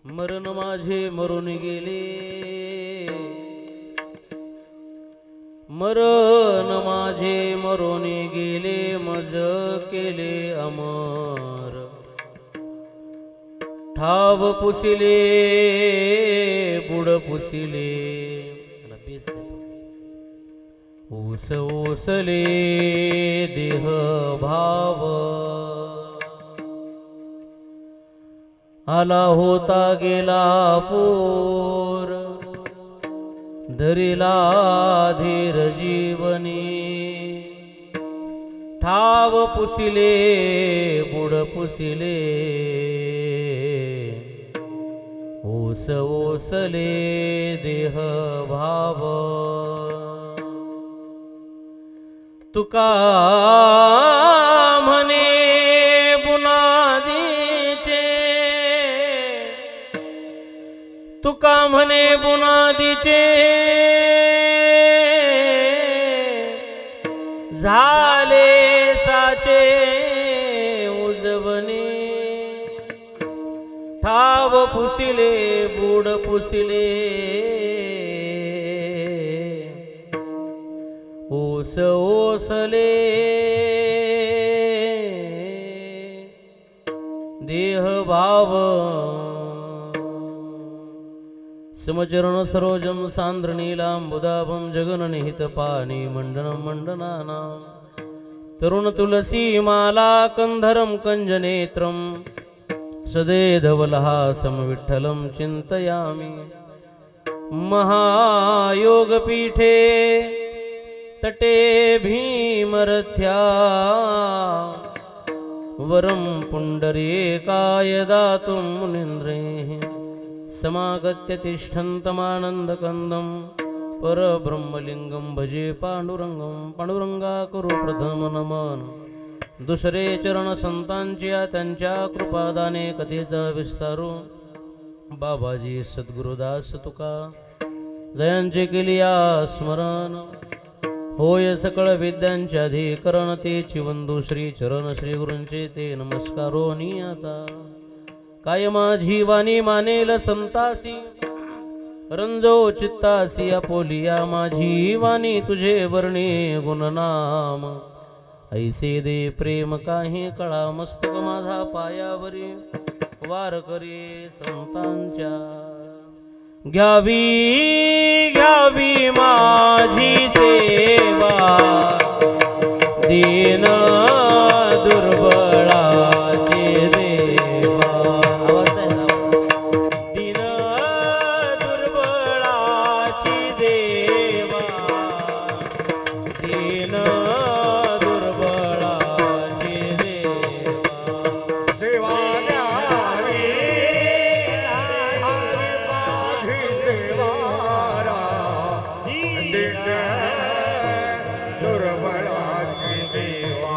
मरण माझे मरून गेले, मरण माझे मरून गेले, मज केले अमर. ठाव पुसिले बुड पुसिले, ऊस ओसले देह भाव. आला होता गेला पूर, धरिला धीर जीवनी. ठाव पुसिले बुड पुसिले, ऊस ओसले देह भाव. तुका म्हणे बुनादीचे, तुका म्हणे बुनादीचे, झाले साचे उजवणे. ठाव पुसिले बुड पुसिले, ऊस ओसले देह भाव. समचरण सरोजम सांद्र नीलांबुदाभं जगननिहित पाणी मंडनं मंडनानां. तरुण तुलसी माला कंधरं कंजनेत्रं, सदे धवलहासं विठ्ठलं चिंतयामि. महायोगपीठे तटे भीमरथ्या, वरं पुंडरीकाय दातुं मुनीन्द्रैः. समागत्य तिष्ठन्तमानन्दकन्दं परब्रह्मलिङ्गं भजे पांडुरंगं. पांडुरंगाकरू प्रथम नमन, दुसरे चरण संतांच्या त्यांच्या कृपादाने कथेचा विस्तारू. बाबाजी सद्गुरुदास तुका जयांचे केलिया स्मरण. होय सकळ विद्यांचे अधिकरण, तेची वंदू श्री चरण श्री गुरूंचे ते नमस्कारो. आता काय माझी वाणी मानेल संतासी, रंजो चित्तासी आपोलिया. माझी वाणी तुझे वर्णे गुणनाम, ऐसे दे प्रेम काही कळा. मस्तक माझा पायावरी वार करे संतांच्या. घ्यावी घ्यावी माझी सेवा, दीन दुर्बळाचे देवा. दीन दुर्बळाची देवा, दीन दुर्बळाची देवा. सेवा द्यावी माझी सेवारा, दीन दुर्बळाची देवा.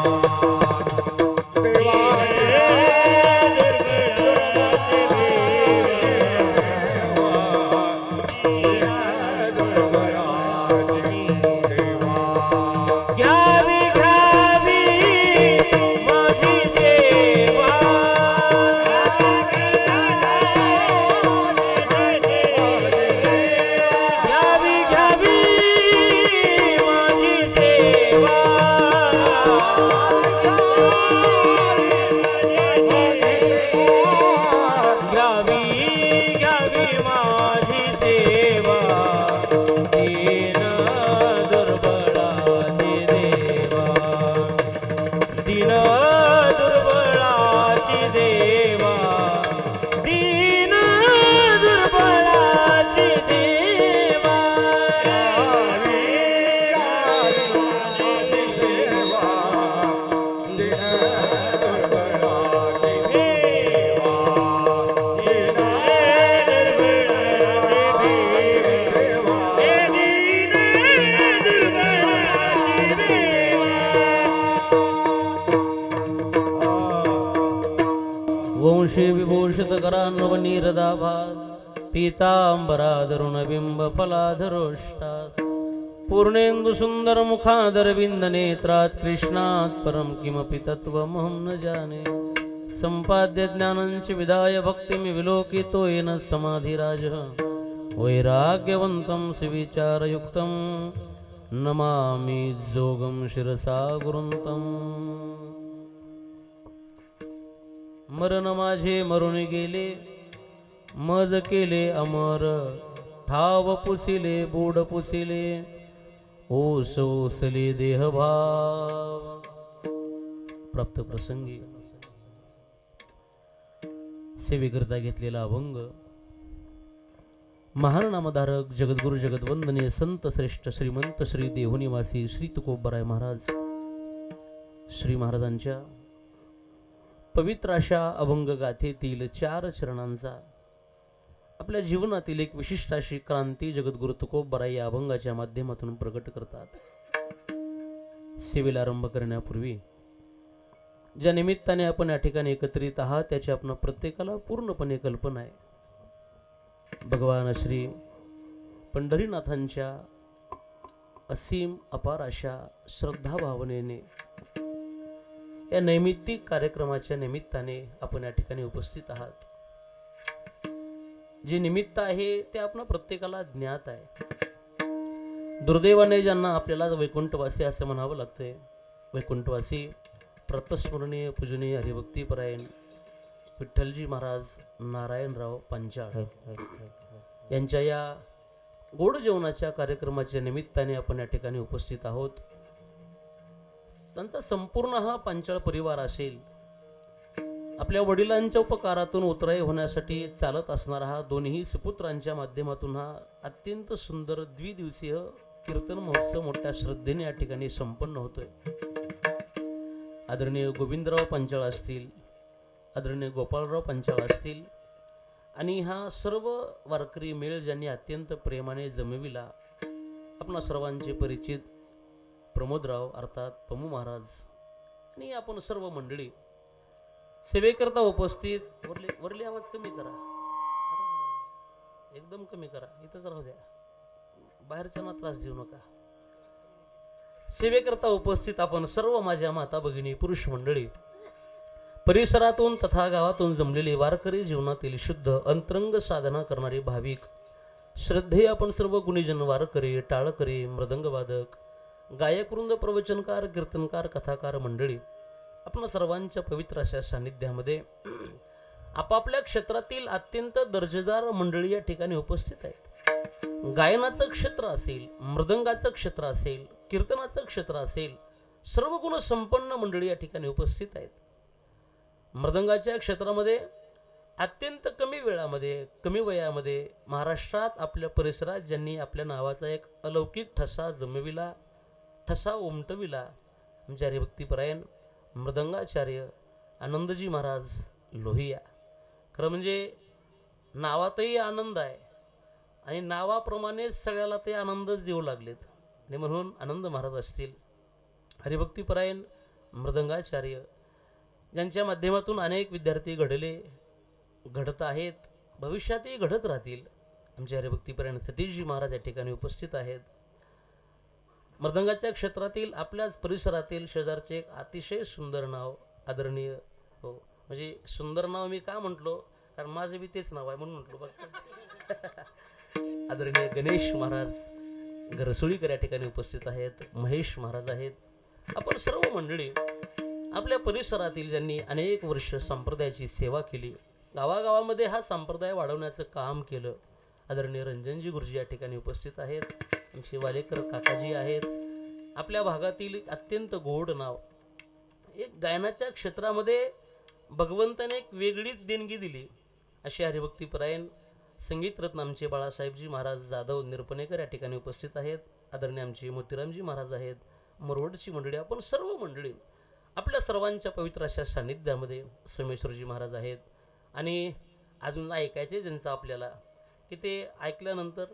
घ्यावी घ्यावी माझी सेवा, घ्यावी घ्यावी माझी सेवा. घ्यावी घ्यावी माझी सेवा, दीन दुर्बळाची देवा. दीन दुर्बळाची देवा, दीन दुर्बळाची देवा. वंशी विभूषित करान्वनीरदाभा, पीतांबराधरुण बिंब फलाधरोष्टात्. पूर्णेन्दु सुंदर मुखादर विंद नेत्रात्. कृष्णात् परम किमपि तत्त्वमहं न जाने. संपाद्य ज्ञानंच विदाय भक्तिमि विलोकितो येन समाधिराज वैराग्यवन्तं सुविचारयुक्तं नमामि जोगं शिरसा गुरुंतम. मरण माझे मरून गेले मज केले अमर ठाव पुसिले बूड पुसिले ओस ओसले देहभाव. प्राप्त प्रसंगी सेवेकरता घेतलेला अभंग महान नामधारक जगद्गुरु जगद्वंदनीय संत श्रेष्ठ श्रीमंत श्री देहुनिवासी श्री तुकोबराय महाराज श्री महाराजांच्या पवित्र अशा अभंग गाथेतील 4 चरणांचा आपल्या जीवनातील एक विशिष्ट अशी क्रांती जगद्गुरु तुकोबराय या अभंगाच्या माध्यमातून प्रकट करतात. सेवेला आरंभ करण्यापूर्वी ज्या निमित्ताने आपण या ठिकाणी एकत्रित आहात त्याची आपण प्रत्येकाला पूर्णपणे कल्पना आहे. भगवान श्री पंढरीनाथांच्या असीम अपार अशा श्रद्धा भावनेने या नैमित्तिक कार्यक्रमाच्या निमित्ताने आपण या ठिकाणी उपस्थित आहात. जे निमित्त आहे ते आपण प्रत्येकाला ज्ञात आहे. दुर्दैवाने ज्यांना आपल्याला वैकुंठवासी असं म्हणावं लागतंय, वैकुंठवासी प्रतस्मरणीय पूजनीय हरिभक्तीपरायण विठ्ठलजी महाराज नारायणराव पांचाळ यांच्या या गोड जेवणाच्या कार्यक्रमाच्या निमित्ताने आपण या ठिकाणी उपस्थित आहोत. त्यांचा संपूर्ण हा पांचाळ परिवार असेल. आपल्या वडिलांच्या उपकारातून उतराई होण्यासाठी चालत असणारा हा दोन्ही सुपुत्रांच्या माध्यमातून हा अत्यंत सुंदर द्विदिवसीय कीर्तन महोत्सव मोठ्या श्रद्धेने या ठिकाणी संपन्न होतोय. आदरणीय गोविंदराव पांचाळ असतील, आदरणीय गोपाळराव पांचाळ असतील आणि हा सर्व वारकरी मेळ ज्यांनी अत्यंत प्रेमाने जमविला, आपणा सर्वांचे परिचित प्रमोदराव अर्थात पमू महाराज आणि आपण सर्व मंडळी सेवेकरता उपस्थित. वरले आवाज कमी करा, एकदम कमी करा, इथंच राहू द्या, बाहेरच्यांना त्रास देऊ नका. सेवेकरता उपस्थित आपण सर्व माझ्या माता भगिनी पुरुष मंडळी, परिसरातून तथा गावातून जमलेले वारकरी, जीवनातील शुद्ध अंतरंग साधना करणारे भाविक, श्रद्धेय आपण सर्व गुणीजन वारकरी, टाळकरी, मृदंगवादक, गायकवृंद, प्रवचनकार, कीर्तनकार, कथाकार मंडळी, आपण सर्वांच्या पवित्र अशा सानिध्यामध्ये आपापल्या क्षेत्रातील अत्यंत दर्जेदार मंडळी या ठिकाणी उपस्थित आहेत. गायनाचं क्षेत्र असेल, मृदंगाचं क्षेत्र असेल, कीर्तनाचं क्षेत्र असेल, सर्व गुण संपन्न मंडळी या ठिकाणी उपस्थित आहेत. मृदंगाच्या क्षेत्रामध्ये अत्यंत कमी वेळामध्ये, कमी वयामध्ये महाराष्ट्रात आपल्या परिसरात ज्यांनी आपल्या नावाचा एक अलौकिक ठसा जमविला, ठसा उमटविला, आमचे हरिभक्तीपरायण मृदंगाचार्य आनंदजी महाराज लोहिया. खरं म्हणजे नावातही आनंद आहे आणि नावाप्रमाणे सगळ्याला ते आनंदच देऊ लागलेत. आणि म्हणून आनंद महाराज असतील, हरिभक्तीपरायण मृदंगाचार्य ज्यांच्या माध्यमातून अनेक विद्यार्थी घडत आहेत, भविष्यातही घडत राहतील, आमचे हरिभक्तीपरायण सतीशजी महाराज या ठिकाणी उपस्थित आहेत. मृदंगाच्या क्षेत्रातील आपल्याच परिसरातील शेजारचे एक अतिशय सुंदर नाव, आदरणीय, हो म्हणजे सुंदर नाव मी का म्हटलो, कारण माझं बी तेच नाव आहे म्हणून म्हटलो बघ. आदरणीय गणेश महाराज घरसोळीकर या ठिकाणी उपस्थित आहेत, महेश महाराज आहेत. आपण सर्व मंडळी आपल्या परिसरातील ज्यांनी अनेक वर्ष संप्रदायाची सेवा केली, गावागावामध्ये हा संप्रदाय वाढवण्याचं काम केलं, आदरणीय रंजनजी गुरुजी या ठिकाणी उपस्थित आहेत. आमचे वालेकर काकाजी आहेत. आपल्या भागातील अत्यंत गोड नाव, एक गायनाच्या क्षेत्रामध्ये भगवंताने एक वेगळीच देणगी दिली अशी हरिभक्तीपरायण संगीतरत्न आमचे बाळासाहेबजी महाराज जाधव निरपणेकर या ठिकाणी उपस्थित आहेत. आदरणीय आमचे मोतीरामजी महाराज आहेत, मरवडची मंडळी, आपण सर्व मंडळी आपल्या सर्वांच्या पवित्र अशा सान्निध्यामध्ये सोमेश्वरजी महाराज आहेत. आणि अजून ऐकायचे ज्यांचं आपल्याला की ते ऐकल्यानंतर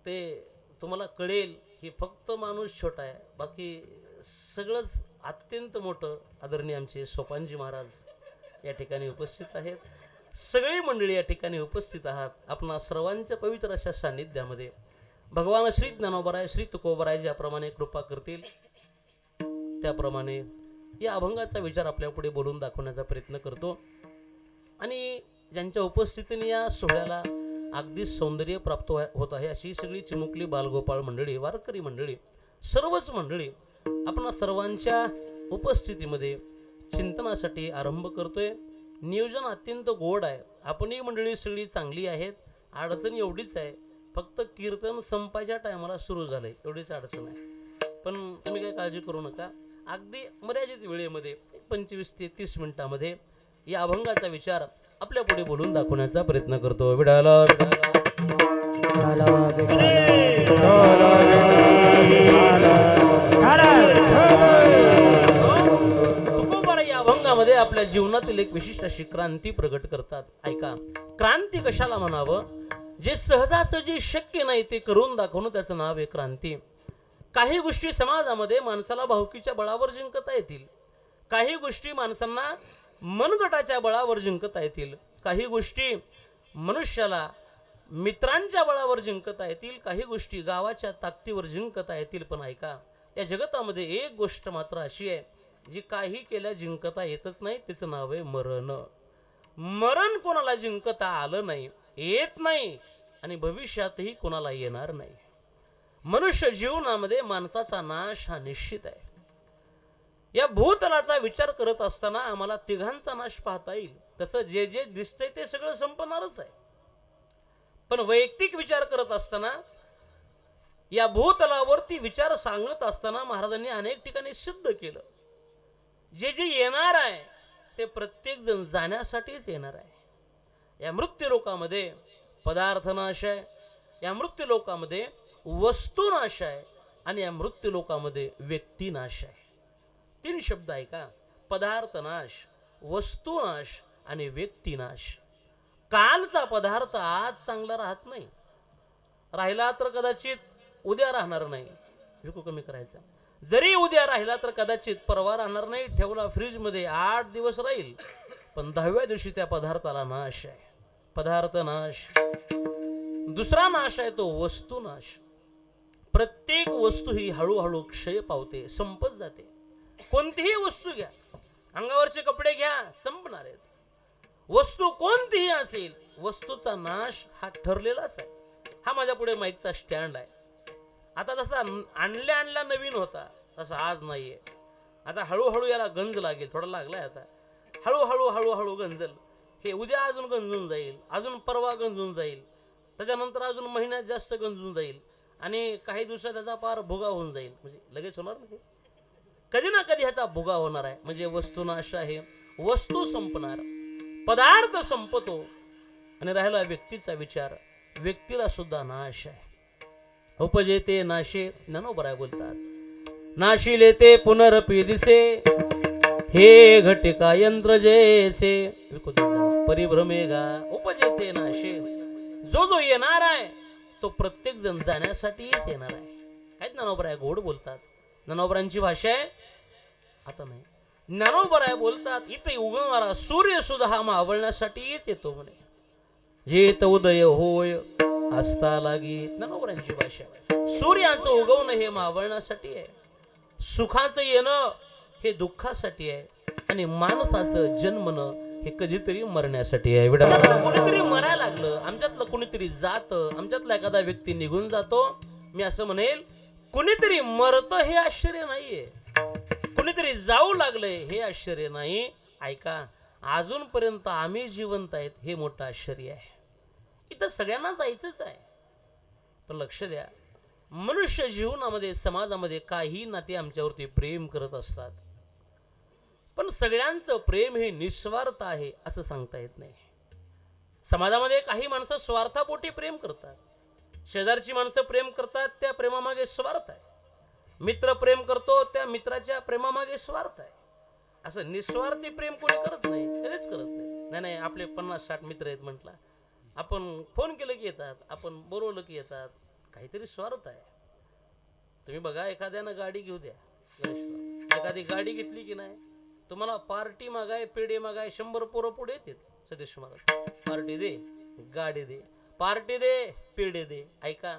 ते तुम्हाला कळेल की फक्त माणूस छोटा आहे, बाकी सगळंच अत्यंत मोठं. आदरणीय आमचे सोपानजी महाराज या ठिकाणी उपस्थित आहेत. सगळी मंडळी या ठिकाणी उपस्थित आहात. आपणा सर्वांच्या पवित्र अशा सान्निध्यामध्ये भगवान श्री ज्ञानोबराय, श्री तुकोबराय ज्याप्रमाणे कृपा करतील त्याप्रमाणे या अभंगाचा विचार आपल्या पुढे बोलून दाखवण्याचा प्रयत्न करतो. आणि ज्यांच्या उपस्थितीने या सोहळ्याला अगदी सौंदर्य प्राप्त होत आहे अशी सगळी चिमुकली बालगोपाळ मंडळी, वारकरी मंडळी, सर्वच मंडळी आपण सर्वांच्या उपस्थितीमध्ये चिंतनासाठी आरंभ करतोय. नियोजन अत्यंत गोड आहे. आपणही मंडळी सगळी चांगली आहेत. अडचण एवढीच आहे, फक्त कीर्तन संपायच्या टायमाला सुरू झालंय एवढीच अडचण आहे. पण तुम्ही काही काळजी करू नका. अगदी मर्यादित वेळेमध्ये 25 ते 30 मिनिटामध्ये या अभंगाचा विचार आपल्या पुढे बोलून दाखवण्याचा प्रयत्न करतो. विडाला या अभंगामध्ये आपल्या जीवनातील एक विशिष्ट अशी क्रांती प्रगट करतात. ऐका, क्रांती कशाला म्हणावं? जे सहजासहजी शक्य नाही ते करून दाखवणं त्याचं नाव आहे क्रांती. काही गोष्टी समाजामध्ये माणसाला भावकीच्या बळावर जिंकता येतील. काही गोष्टी माणसांना मनगटाच्या बळावर जिंकता येतील. काही गोष्टी मनुष्याला मित्रांच्या बळावर जिंकता येतील. काही गोष्टी गावाच्या ताकदीवर जिंकता येतील. पण ऐका, या जगतामध्ये एक गोष्ट मात्र अशी आहे जी काही केल्या जिंकता येतच नाही. तिचं नाव आहे मरण. मरण कोणाला जिंकता आलं नाही, येत नाही आणि भविष्यातही कोणाला येणार नाही. मनुष्य जीवनामध्ये माणसाचा नाश हा निश्चित आहे. या भूतलाचा विचार करत असताना आम्हाला तिघांचा नाश पाहता येईल. तसं जे जे दिसतंय ते सगळं संपणारच आहे. पण वैयक्तिक विचार करत असताना, या भूतलावरती विचार सांगत असताना महाराजांनी अनेक ठिकाणी सिद्ध केलं, जे जे येणार आहे ते प्रत्येक जण जाण्यासाठीच येणार आहे. या मृत्यू लोकामध्ये पदार्थ नाश आहे, या मृत्यू लोकामध्ये वस्तू नाश आहे आणि या मृत्यू लोकामध्ये व्यक्ती नाश आहे. 3 शब्द आहे का? पदार्थ नाश, वस्तू नाश आणि व्यक्ती नाश. कालचा पदार्थ आज चांगला राहत नाही, राहिला तर कदाचित उद्या राहणार नाही. विकू कमी करायचा. जरी उद्या राहिला तर कदाचित परवा राहणार नाही. ठेवला फ्रीज मध्ये 8 दिवस राहील, पण 10व्या दिवशी त्या पदार्थाला नाश आहे. पदार्थ नाश. दुसरा नाश आहे तो वस्तू नाश. प्रत्येक वस्तू ही हळूहळू क्षय पावते, संपत जाते. कोणतीही वस्तू घ्या, अंगावरचे कपडे घ्या, संपणार आहेत. वस्तू कोणतीही असेल, वस्तूचा नाश हा ठरलेलाच आहे. हा माझ्या पुढे माईकचा स्टँड आहे. आता जसा आणल्या नवीन होता तसा आज नाहीये. आता हळूहळू याला गंज लागेल, थोडा लागलाय. आता हळूहळू गंजल. हे उद्या अजून गंजून जाईल, अजून परवा गंजून जाईल, त्याच्यानंतर अजून महिन्यात जास्त गंजून जाईल आणि काही दिवसात त्याचा पार भुगा होऊन जाईल. म्हणजे लगेच होणार नाही, कधी ना कधी ह्याचा भुगा होणार आहे. म्हणजे वस्तू नाश आहे, वस्तू संपणार, पदार्थ संपतो आणि राहिला व्यक्तीचा विचार, व्यक्तीला सुद्धा नाश आहे. उपजेते नाशे, ज्ञानोबराय बोलतात, नाशिले ते पुनरपी दिसे, हे घटिका यंत्र जैसे परिभ्रमेगा. उपजेते नाशे, जो जो येणार आहे तो प्रत्येक जण जाण्यासाठीच येणार आहे. काय ज्ञानोबराय गोड बोलतात. ज्ञानोबरांची भाषा आहे आता नाही. ज्ञानोबराय बोलतात, इथे उगवणारा सूर्य सुद्धा हा मावळण्यासाठीच येतो म्हणे. जेत उदय होय असता लागी. ज्ञानोबरांची भाषा. सूर्याचं उगवणं हे मावळण्यासाठी आहे, सुखाचं येणं हे दुःखासाठी आहे आणि माणसाचं जन्मनं हे कधीतरी मरण्यासाठी आहे. कोणीतरी मरायला लागलं, आमच्यातलं कोणीतरी जातं, आमच्यातला एखादा व्यक्ती निघून जातो. मी असं म्हणेल, कोणीतरी मरतं हे आश्चर्य नाहीये, कोणीतरी जाऊ लागलंय हे आश्चर्य नाही. ऐका, अजूनपर्यंत आम्ही जिवंत आहेत हे मोठं आश्चर्य आहे. इथं सगळ्यांना जायचंच आहे. पण लक्ष द्या, मनुष्य जीवनामध्ये समाजामध्ये काही नाते आमच्यावरती प्रेम करत असतात, पण सगळ्यांचं प्रेम हे निस्वार्थ आहे असं सांगता येत नाही. समाजामध्ये काही माणसं स्वार्थापोटी प्रेम करतात. शेजारची माणसं प्रेम करतात, त्या प्रेमामागे स्वार्थ आहे. मित्र प्रेम करतो, त्या मित्राच्या प्रेमामागे स्वार्थ आहे. असं निस्वार्थी प्रेम कोणी करत नाही, कधीच करत नाही. नाही, आपले 50-60 मित्र आहेत म्हटला, आपण फोन केलं की येतात, आपण बोलवलं की येतात. काहीतरी स्वार्थ आहे. तुम्ही बघा, एखाद्यानं गाडी घेऊ द्या, एखादी गाडी घेतली की नाही, तुम्हाला पार्टी मागाय, पेढे मागाय 100 पोरं पुढे येतात. सतीश महाराज, पार्टी दे, गाडी दे, पार्टी दे, पेढे दे. ऐका,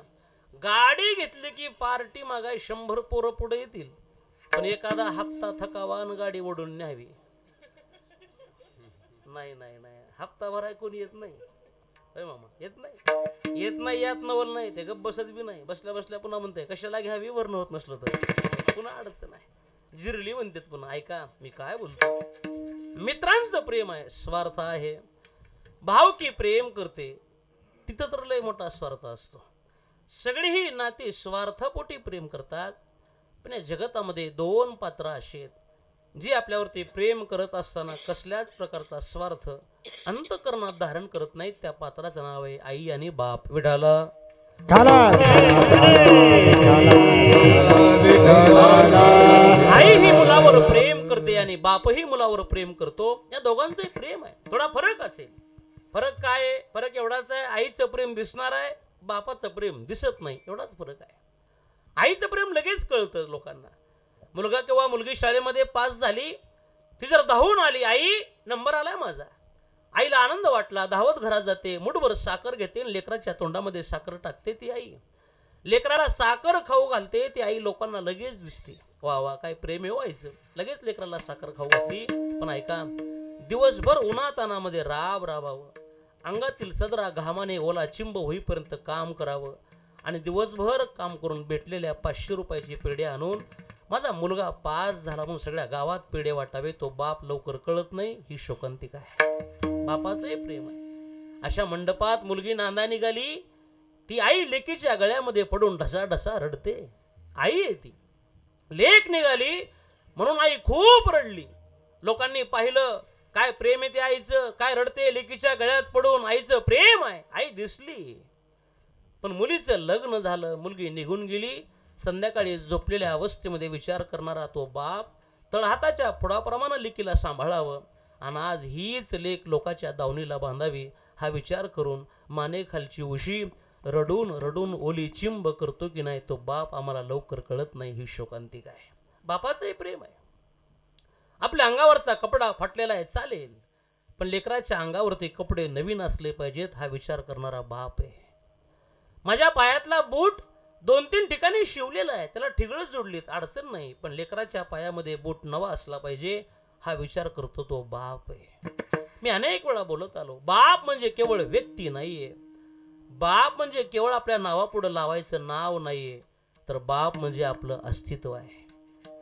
गाडी घेतली की पार्टी मागाय 100 पोरं पुढे येतील पण एखादा हप्ता थकावा आणि गाडी ओढून न्यावी. नाही नाही नाही, हप्ता भराय कोणी येत नाही. होय मामा, येत नाही, येत नाही, यात नवल नाही, ते गप्प बसत बी नाही. बसल्या बसल्या पुन्हा म्हणते कशाला घ्यावी, वर्ण होत नसलं तर पुन्हा अडचण आहे, जिरली म्हणतात पुन्हा. ऐका मी काय बोलतो. मित्रांचं प्रेम आहे, स्वार्थ आहे. भावकी प्रेम करते तिथं तर लय मोठा स्वार्थ असतो. सगळी ही नाती स्वार्थपोटी प्रेम करतात. पण या जगतामध्ये दोन पात्र अशी आहेत, जी आपल्यावरती प्रेम करत असताना कसल्याच प्रकारचा स्वार्थ अंतःकरणात धारण करत नाहीत. त्या पात्राचं नाव आहे आई आणि बाप. विठाला आई ही मुलावर प्रेम करते आणि बापही मुलावर प्रेम करतो. या दोघांचंही प्रेम आहे, थोडा फरक असेल. फरक काय आहे? फरक एवढाच आहे, आईचं प्रेम दिसणार आहे, बापाचं प्रेम दिसत नाही, एवढाच फरक आहे. आईचं प्रेम लगेच कळतं लोकांना. मुलगा किंवा मुलगी शाळेमध्ये पास झाली, ती जर धावून आली, आई नंबर आलाय माझा, आईला आनंद वाटला, धावत घरात जाते, मुठभर साखर घेते, लेकराच्या तोंडामध्ये साखर टाकते ती आई. लेकराला साखर खाऊ घालते ती आई, लोकांना लगेच दिसते. वा वा, काय प्रेम आहे व्हायचं. लगेच लेकराला साखर खाऊ घातली. पण ऐका, दिवसभर उन्हातानामध्ये राबावं, अंगातील सदरा घामाने ओला चिंब होईपर्यंत काम करावं आणि दिवसभर काम करून भेटलेल्या 500 रुपयाची पेढे आणून माझा मुलगा पास झाला म्हणून सगळ्या गावात पेढे वाटावे, तो बाप लवकर कळत नाही. ही शोकांतिका आहे, बापाचंही प्रेम आहे. अशा मंडपात मुलगी नांदा निघाली, ती आई लेकीच्या गळ्यामध्ये पडून ढसा ढसा रडते. आई आहे ती. लेक निघाली म्हणून आई खूप रडली. लोकांनी पाहिलं, काय प्रेम आहे ते आईचं, काय रडते लेकीच्या गळ्यात पडून, आईचं प्रेम आहे. आई दिसली. पण मुलीचं लग्न झालं, मुलगी निघून गेली. संध्याकाळी झोपलेल्या अवस्थेमध्ये विचार करणारा तो बाप तळहाताच्या फुडाप्रमाणे लेकीला सांभाळावं आणि आज हीच लेक लोकाच्या दावणीला बांधावी हा विचार करून मानेखालची उशी रडून रडून ओली चिंब करतो की नाही तो बाप आम्हाला लवकर कळत नाही. ही शोकांतिका आहे. बापाचंही प्रेम आहे. आपल्या अंगावरचा कपडा फाटलेला आहे चालेल, पण लेकराच्या अंगावरती कपडे नवीन असले पाहिजेत हा विचार करणारा बाप आहे. माझ्या पायातला बूट 2-3 ठिकाणी शिवलेला आहे, त्याला ठिगळच जोडलीत, अडचण नाही, पण लेकराच्या पायामध्ये बूट नवा असला पाहिजे हा विचार करतो तो बाप आहे. मी अनेक वेळा बोलत आलो, बाप म्हणजे केवळ व्यक्ती नाहीये, बाप म्हणजे केवळ आपल्या नावापुढे लावायचं नाव नाहीये, तर बाप म्हणजे आपलं अस्तित्व आहे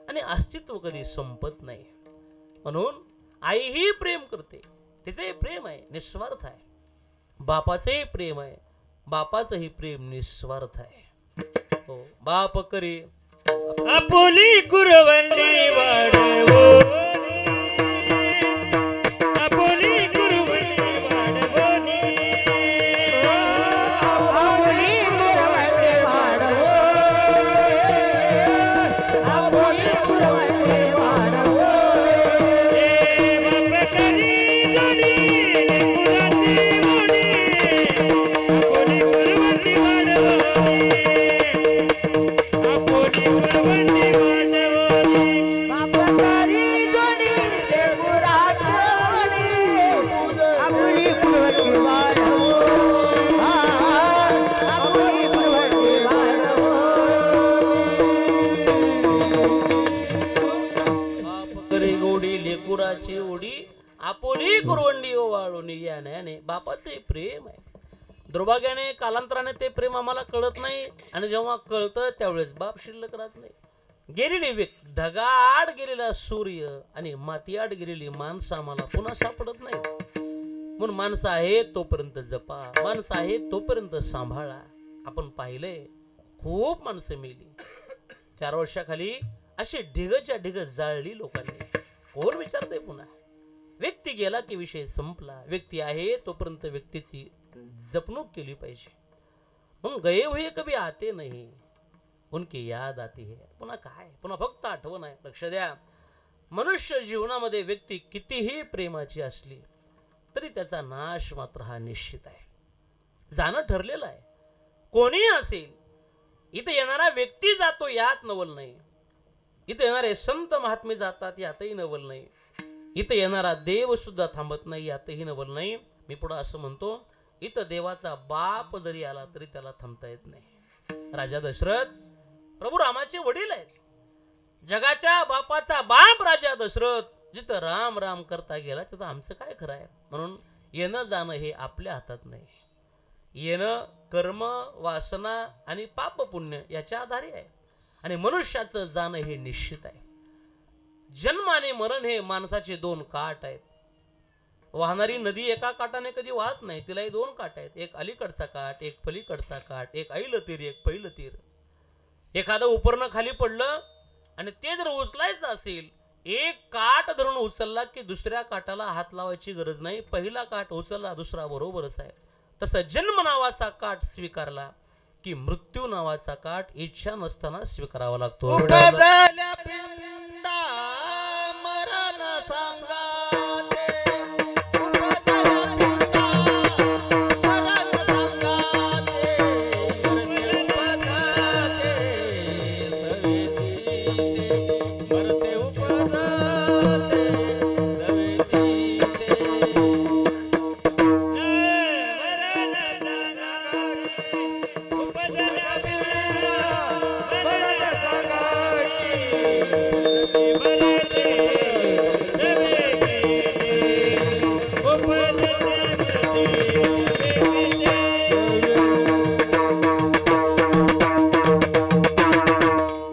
आणि अस्तित्व कधी संपत नाही. म्हणून आईही प्रेम करते, तिचेही प्रेम आहे, निस्वार्थ आहे. बापाचेही प्रेम आहे, बापाचंही प्रेम निस्वार्थ आहे. हो, बाप करे आपुली कुरवंडी वाढवो, आपुली कुरवंडी वाढवोनी, आपुली कुरवंडी वाढवो, आपुली कुरवंडी वाढवो. ए बाप करी जोडी लेकराची मोडी, आपुली कुरवंडी वाढवोनी, आपुली कुरवंडी वाढवोनी. बाप करी जोडी लेकराची मोडी, आपुली कुरवंडी वाढवो, आपुली कुरवंडी वाढवो. बाप करे गोडी लेकुराची ओढी, आपोली कुरवंडी ओवाळून याने बापाचे प्रेम आहे. दुर्भाग्याने कालांतराने ते प्रेम आम्हाला कळत नाही आणि जेव्हा कळतं त्यावेळेस बाप शिल्लक राहत नाही. गेलेली व्यक्ती, ढगाआड गेलेला सूर्य आणि मातीआड गेलेली माणसं आम्हाला पुन्हा सापडत नाही. म्हणून माणसं आहे तोपर्यंत जपा, माणसं आहे तोपर्यंत सांभाळा. आपण पाहिलंय खूप माणसं मेली 4 वर्षाखाली, अशी ढिगच्या ढिग जाळली लोकांनी. कोण विचारतंय पुन्हा? व्यक्ती गेला की विषय संपला. व्यक्ती आहे तोपर्यंत व्यक्तीची जपणूक केली पाहिजे. म्हणून गए हुए कभी आते नहीं, उनकी याद आती है. पुन्हा काय, पुन्हा फक्त आठवण आहे. लक्ष द्या, मनुष्य जीवनामध्ये व्यक्ती कितीही प्रेमाची असली तरी त्याचा नाश मात्र हा निश्चित आहे, जाणं ठरलेलं आहे. कोणीही असेल, इथे येणारा व्यक्ती जातो यात नवल नाही, इथे येणारे संत महात्मे जातात यातही नवल नाही, इथे येणारा देव सुद्धा थांबत नाही यातही नवल नाही. मी पुढे असं म्हणतो, इथं देवाचा बाप जरी आला तरी त्याला थांबता येत नाही. राजा दशरथ प्रभू रामाचे वडील आहेत. जगाच्या बापाचा बाप राजा दशरथ जिथं राम राम करता गेला तिथं आमचं काय खरं आहे. म्हणून येणं जाणं हे आपल्या हातात नाही. येणं कर्म वासना आणि पाप पुण्य याच्या आधारे आहे. आणि मनुष्याचं जाणं हे निश्चित आहे. जन्म आणि मरण हे माणसाचे दोन काठ आहेत. वाहणारी नदी एका काठाने कधी वाहत नाही, तिलाही दोन काठ आहेत. एक अलीकडचा काठ, एक पलीकडचा काठ. एक ऐलं तीर, एक पहिलं तीर. एखादं उपरणं खाली पडलं आणि ते जर उचलायचं असेल, एक काठ धरून उचलला की दुसऱ्या काठाला हात लावायची गरज नाही. पहिला काठ उचलला, दुसरा बरोबरच आहे. तसं जन्म नावाचा काठ स्वीकारला की मृत्यू नावाचा काठ इच्छा नसताना स्वीकारावा लागतो. उपजल्या पिंडा मरण सांगाते, उपजल्या पिंडा मरण सांगाते, उपजते सवेतीते, मरते उपजते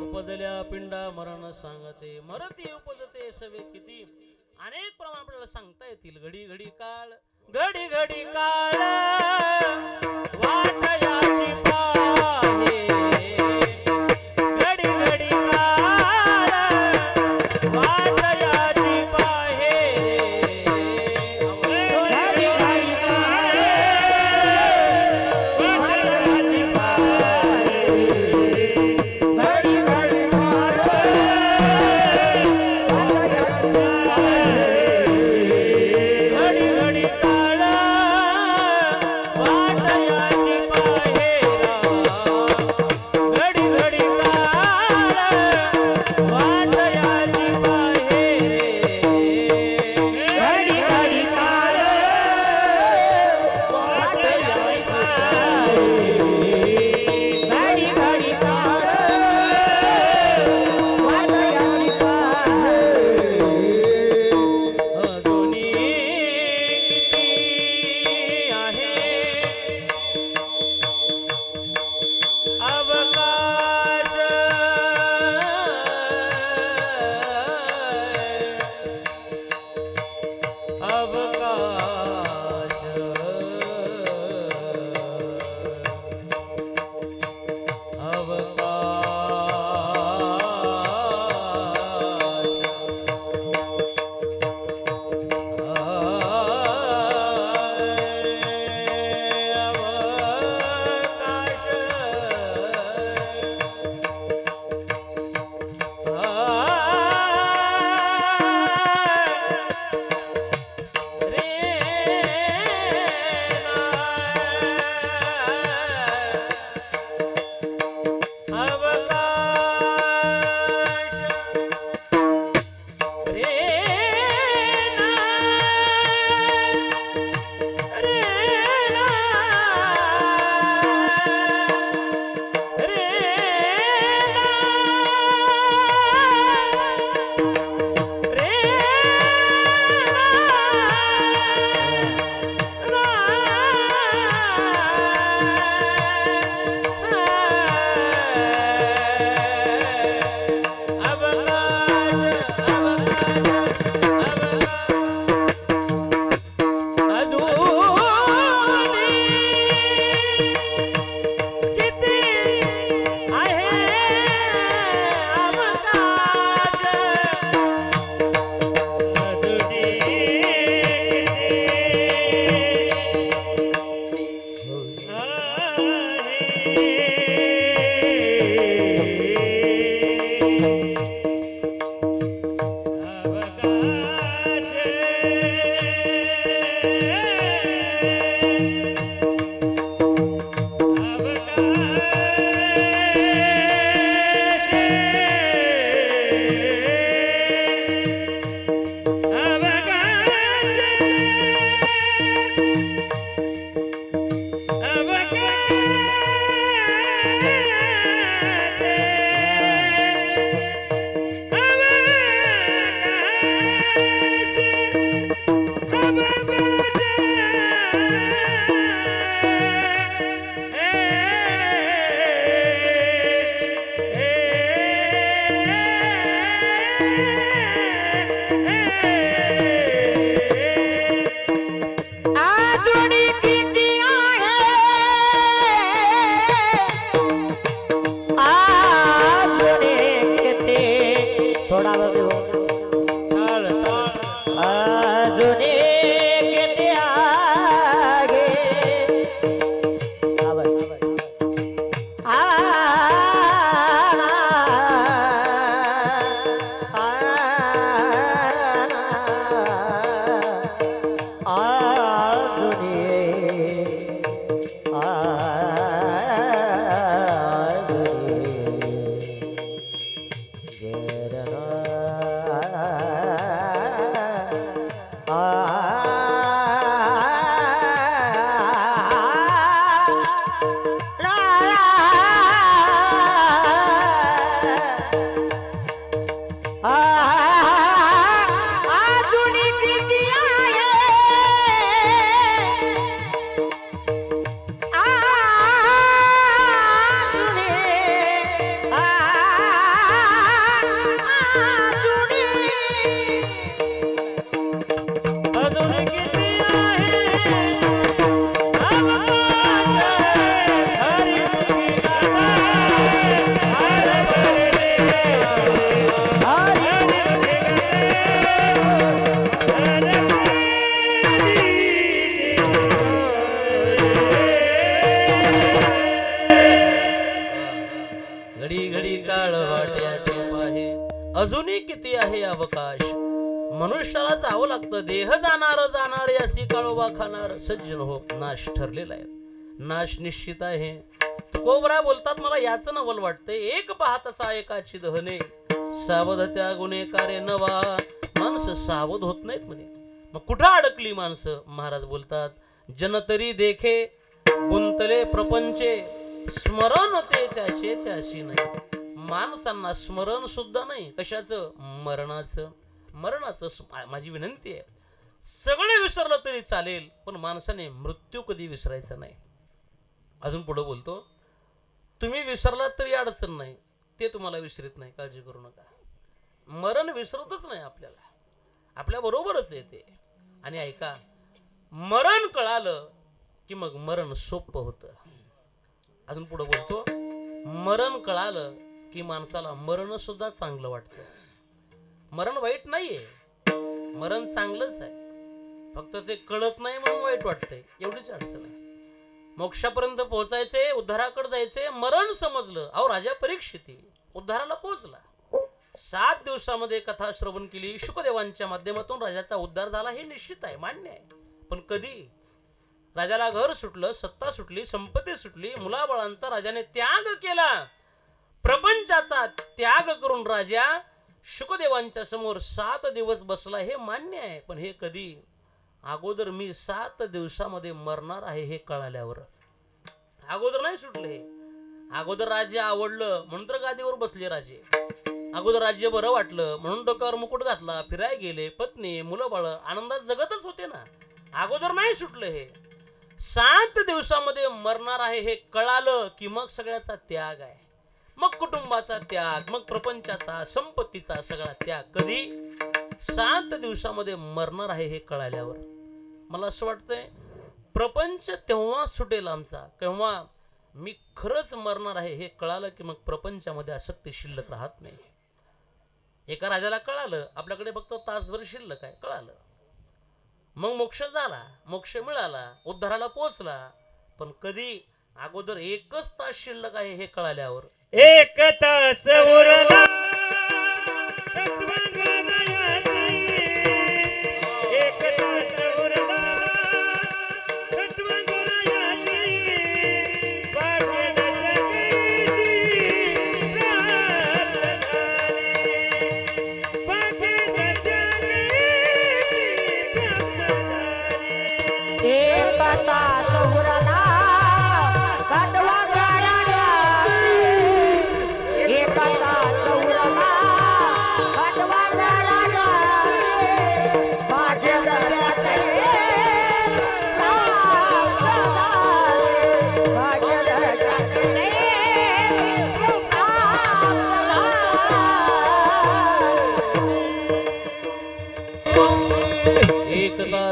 उपजल्या पिंडा मरण सांगते, मरती उपजते सवे किती. अनेक प्रमाण आपल्याला सांगता येतील. घडी घडी काळ, घडी घडी काळ वाट याची पाहे, घडी घडी काळ वाट याची पाहे. घडी घडी काळ किती आहे अवकाश. मनुष्याला जावं लागतं, देह जाणार अशी काळोबा खाणार. सज्जन हो, नाश ठरलेला आहे, नाश निश्चित आहे. तुकोबरा बोलतात, मला याच नवल वाटते. एक पाहतसा एकाची दहने, सावध त्या गुन्हेकारे नवा. माणसं सावध होत नाहीत म्हणे. मग कुठं अडकली माणसं? महाराज बोलतात, जन तरी देखे गुंतले प्रपंचे, स्मरण ते त्याचे त्याशी नाही. माणसांना स्मरण सुद्धा नाही. कशाचं? मरणाचं. माझी विनंती आहे, सगळे विसरलं तरी चालेल, पण माणसाने मृत्यू कधी विसरायचा नाही. अजून पुढे बोलतो, तुम्ही विसरलात तरी अडचण नाही, ते तुम्हाला विसरत नाही, काळजी करू नका. मरण विसरतच नाही आपल्याला, आपल्या बरोबरच येते. आणि ऐका, मरण कळालं की मग मरण सोपं होतं. अजून पुढे बोलतो, मरण कळालं की माणसाला मरण सुद्धा चांगलं वाटतं. मरण वाईट नाहीये, मरण चांगलंच आहे, फक्त ते कळत नाही म्हणून वाईट वाटतंय, एवढीच अडचण आहे. मोक्षापर्यंत पोहोचायचे, उद्धाराकडे जायचे, मरण समजलं. अहो, राजा परीक्षिती उद्धाराला पोहोचला. 7 दिवसामध्ये कथा श्रवण केली, शुकदेवांच्या माध्यमातून राजाचा उद्धार झाला, हे निश्चित आहे, मान्य आहे. पण कधी? राजाला घर सुटलं, सत्ता सुटली, संपत्ती सुटली, मुलाबाळांचा राजाने त्याग केला. प्रपंचाचा त्याग करून राजा शुकदेवांच्या समोर 7 दिवस बसला, हे मान्य आहे. पण हे कधी? अगोदर मी 7 दिवसामध्ये मरणार आहे हे कळाल्यावर. अगोदर नाही सुटले. अगोदर राज्य आवडलं म्हणून तर गादीवर बसले राजे. अगोदर राज्य बरं वाटलं म्हणून डोक्यावर मुकुट घातला, फिराय गेले, पत्नी मुलं बाळ आनंदात जगतच होते ना. अगोदर नाही सुटलं हे. 7 दिवसामध्ये मरणार आहे हे कळालं की मग सगळ्याचा त्याग आहे. मग कुटुंबाचा त्याग, मग प्रपंचाचा, संपत्तीचा सगळा त्याग. कधी? 7 दिवसामध्ये मरणार आहे हे कळाल्यावर. मला असं वाटतंय, प्रपंच तेव्हा सुटेल आमचा, तेव्हा मी खरंच मरणार आहे हे कळालं की मग प्रपंचामध्ये आसक्ती शिल्लक राहत नाही. एका राजाला कळालं आपल्याकडे फक्त तासभर शिल्लक आहे, कळालं. मग मोक्ष झाला, मोक्ष मिळाला, उद्धाराला पोहोचला. पण कधी? अगोदर 1च तास शिल्लक आहे हे कळाल्यावर. 1 तास उरला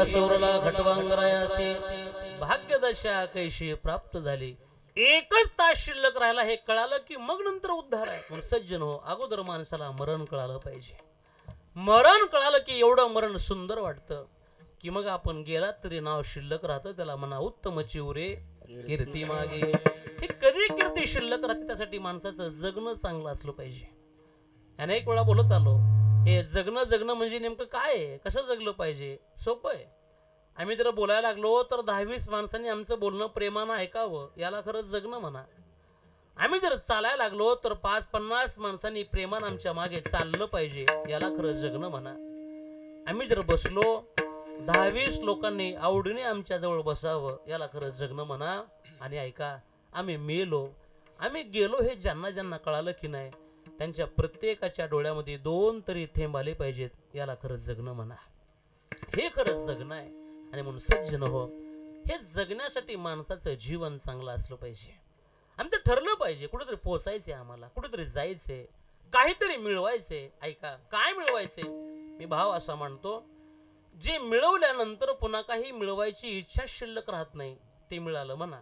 सोरला घटवांगरायासी भाग्यदशा कैशी प्राप्त झाली. 1च तास शिल्लक राहिला हे कळालं की मग नंतर उद्धार आहे. म्हणून सज्जन हो, अगोदर माणसाला मरण कळालं पाहिजे. मरण कळालं की एवढं मरण सुंदर वाटतं की मग आपण गेला तरी नाव शिल्लक राहतं. त्याला म्हणा उत्तम चिवरे कीर्ती मागे. हे कधी कीर्ती शिल्लक राहते? त्यासाठी माणसाचं जगणं चांगलं असलं पाहिजे. अनेक वेळा बोलत आलो, हे जगणं म्हणजे नेमकं काय आहे, कसं जगलं पाहिजे? सोपं आहे. आम्ही जर बोलायला लागलो तर 10-20 माणसांनी आमचं बोलणं प्रेमानं ऐकावं, याला खरंच जगणं म्हणा. आम्ही जर चालायला लागलो तर 5-50 माणसांनी प्रेमानं आमच्या मागे चाललं पाहिजे, याला खरंच जगणं म्हणा. आम्ही जर बसलो 10-20 लोकांनी आवडीने आमच्या जवळ बसावं, याला खरंच जगणं म्हणा. आणि ऐका, आम्ही मेलो, आम्ही गेलो हे ज्यांना ज्यांना कळालं की नाही, त्यांच्या प्रत्येकाच्या डोळ्यामध्ये 2 तरी थेंब आले पाहिजेत, याला खरंच जगणं म्हणा. हे खरंच जगणं आहे. आणि म्हणून सज्जन हो, हे जगण्यासाठी माणसाचं जीवन चांगलं असलं पाहिजे. आमचं ठरलं पाहिजे कुठेतरी पोचायचे, आम्हाला कुठेतरी जायचे, काहीतरी मिळवायचे. ऐका, काय मिळवायचे? मी भाव असा मानतो, जे मिळवल्यानंतर पुन्हा काही मिळवायची इच्छा शिल्लक राहत नाही, ते मिळालं म्हणा.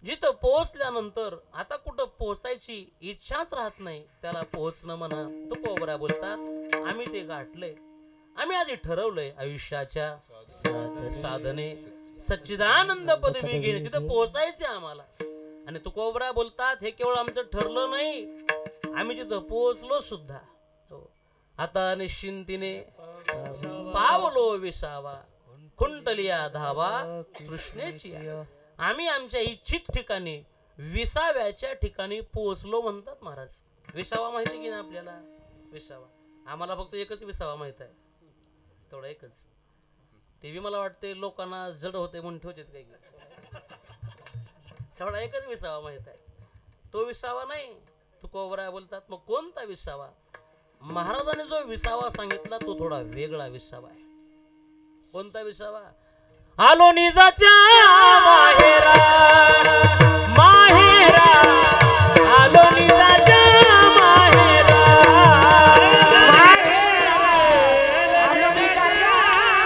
जिथं पोहोचल्यानंतर आता कुठं पोहोचायची इच्छाच राहत नाही, त्याला पोहोचणं म्हणा. तुकोबरा बोलतात, आम्ही ते गाठलंय, आम्ही आधी ठरवलंय आयुष्याच्या साधने सच्चिदानंद पदवी घेणे, तिथं पोहोचायचे आम्हाला. आणि तुकोबरा बोलतात, हे केवळ आमचं ठरलं नाही, आम्ही तिथं पोहोचलो सुद्धा. आता निश्चिंतीने पावलो विसावा, खुंटलिया धावा कृष्णेची. आम्ही आमच्या इच्छित ठिकाणी विसाव्याच्या ठिकाणी पोहोचलो म्हणतात महाराज. विसावा माहिती की ना आपल्याला? विसावा आम्हाला फक्त एकच विसावा माहित आहे, तेवढा एकच. ते बी मला वाटते लोकांना जड होते म्हणून ठेवतात काही, तेवढा एकच विसावा माहित आहे. तो विसावा नाही तुकोबराय बोलतात. मग कोणता विसावा? महाराजांनी जो विसावा सांगितला तो थोडा वेगळा विसावा आहे. कोणता विसावा? आलो निजाच्या माहेरा, माहेरा, आलो निजाच्या माहेरा, आलो निजाच्या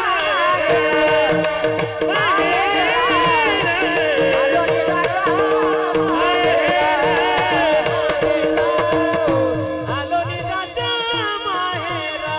माहेरा, माहेरा, आलो निजाच्या माहेरा,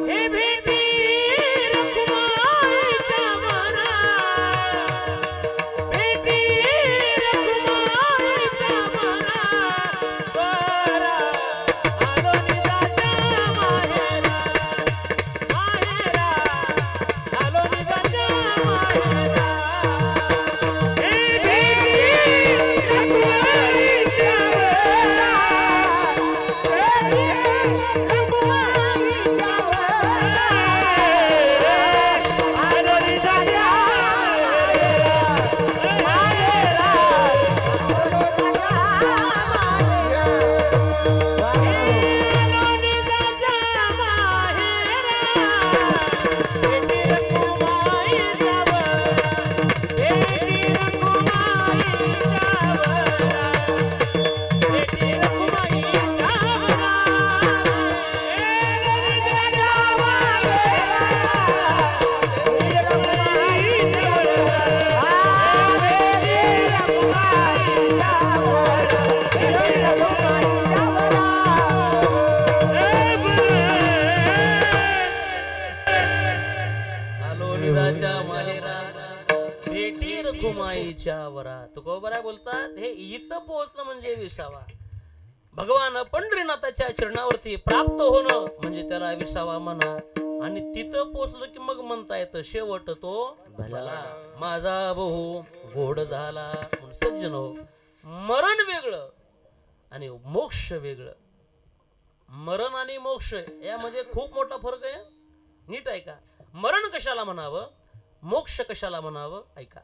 हे भेटी रखुमाईच्या मना, भेटी रखुमाईच्या मना, बरा आलो निजाच्या माहेरा, माहेरा, आलो निजाच्या माहेरा, हे भेटी रखुमाईच्या मना, आलो निजाच्या माहेरा, भेटी रखुमाईच्या वरा. तुकोबराय बोलतात हे इथं पोहोचणं म्हणजे विसावा. भगवान पंढरीनाथाच्या चरणावरती प्राप्त होणं म्हणजे त्याला विसावा म्हणा. आणि तिथं पोहोचलं की मग म्हणता येतं शेवट तो भला. माझा बहु गोड झाला म्हणून सज्जन हो. मरण वेगळं आणि मोक्ष वेगळं. मरण आणि मोक्ष यामध्ये खूप मोठा फरक आहे. नीट ऐका. मरण कशाला म्हणावं, मोक्ष कशाला म्हणावं ऐका.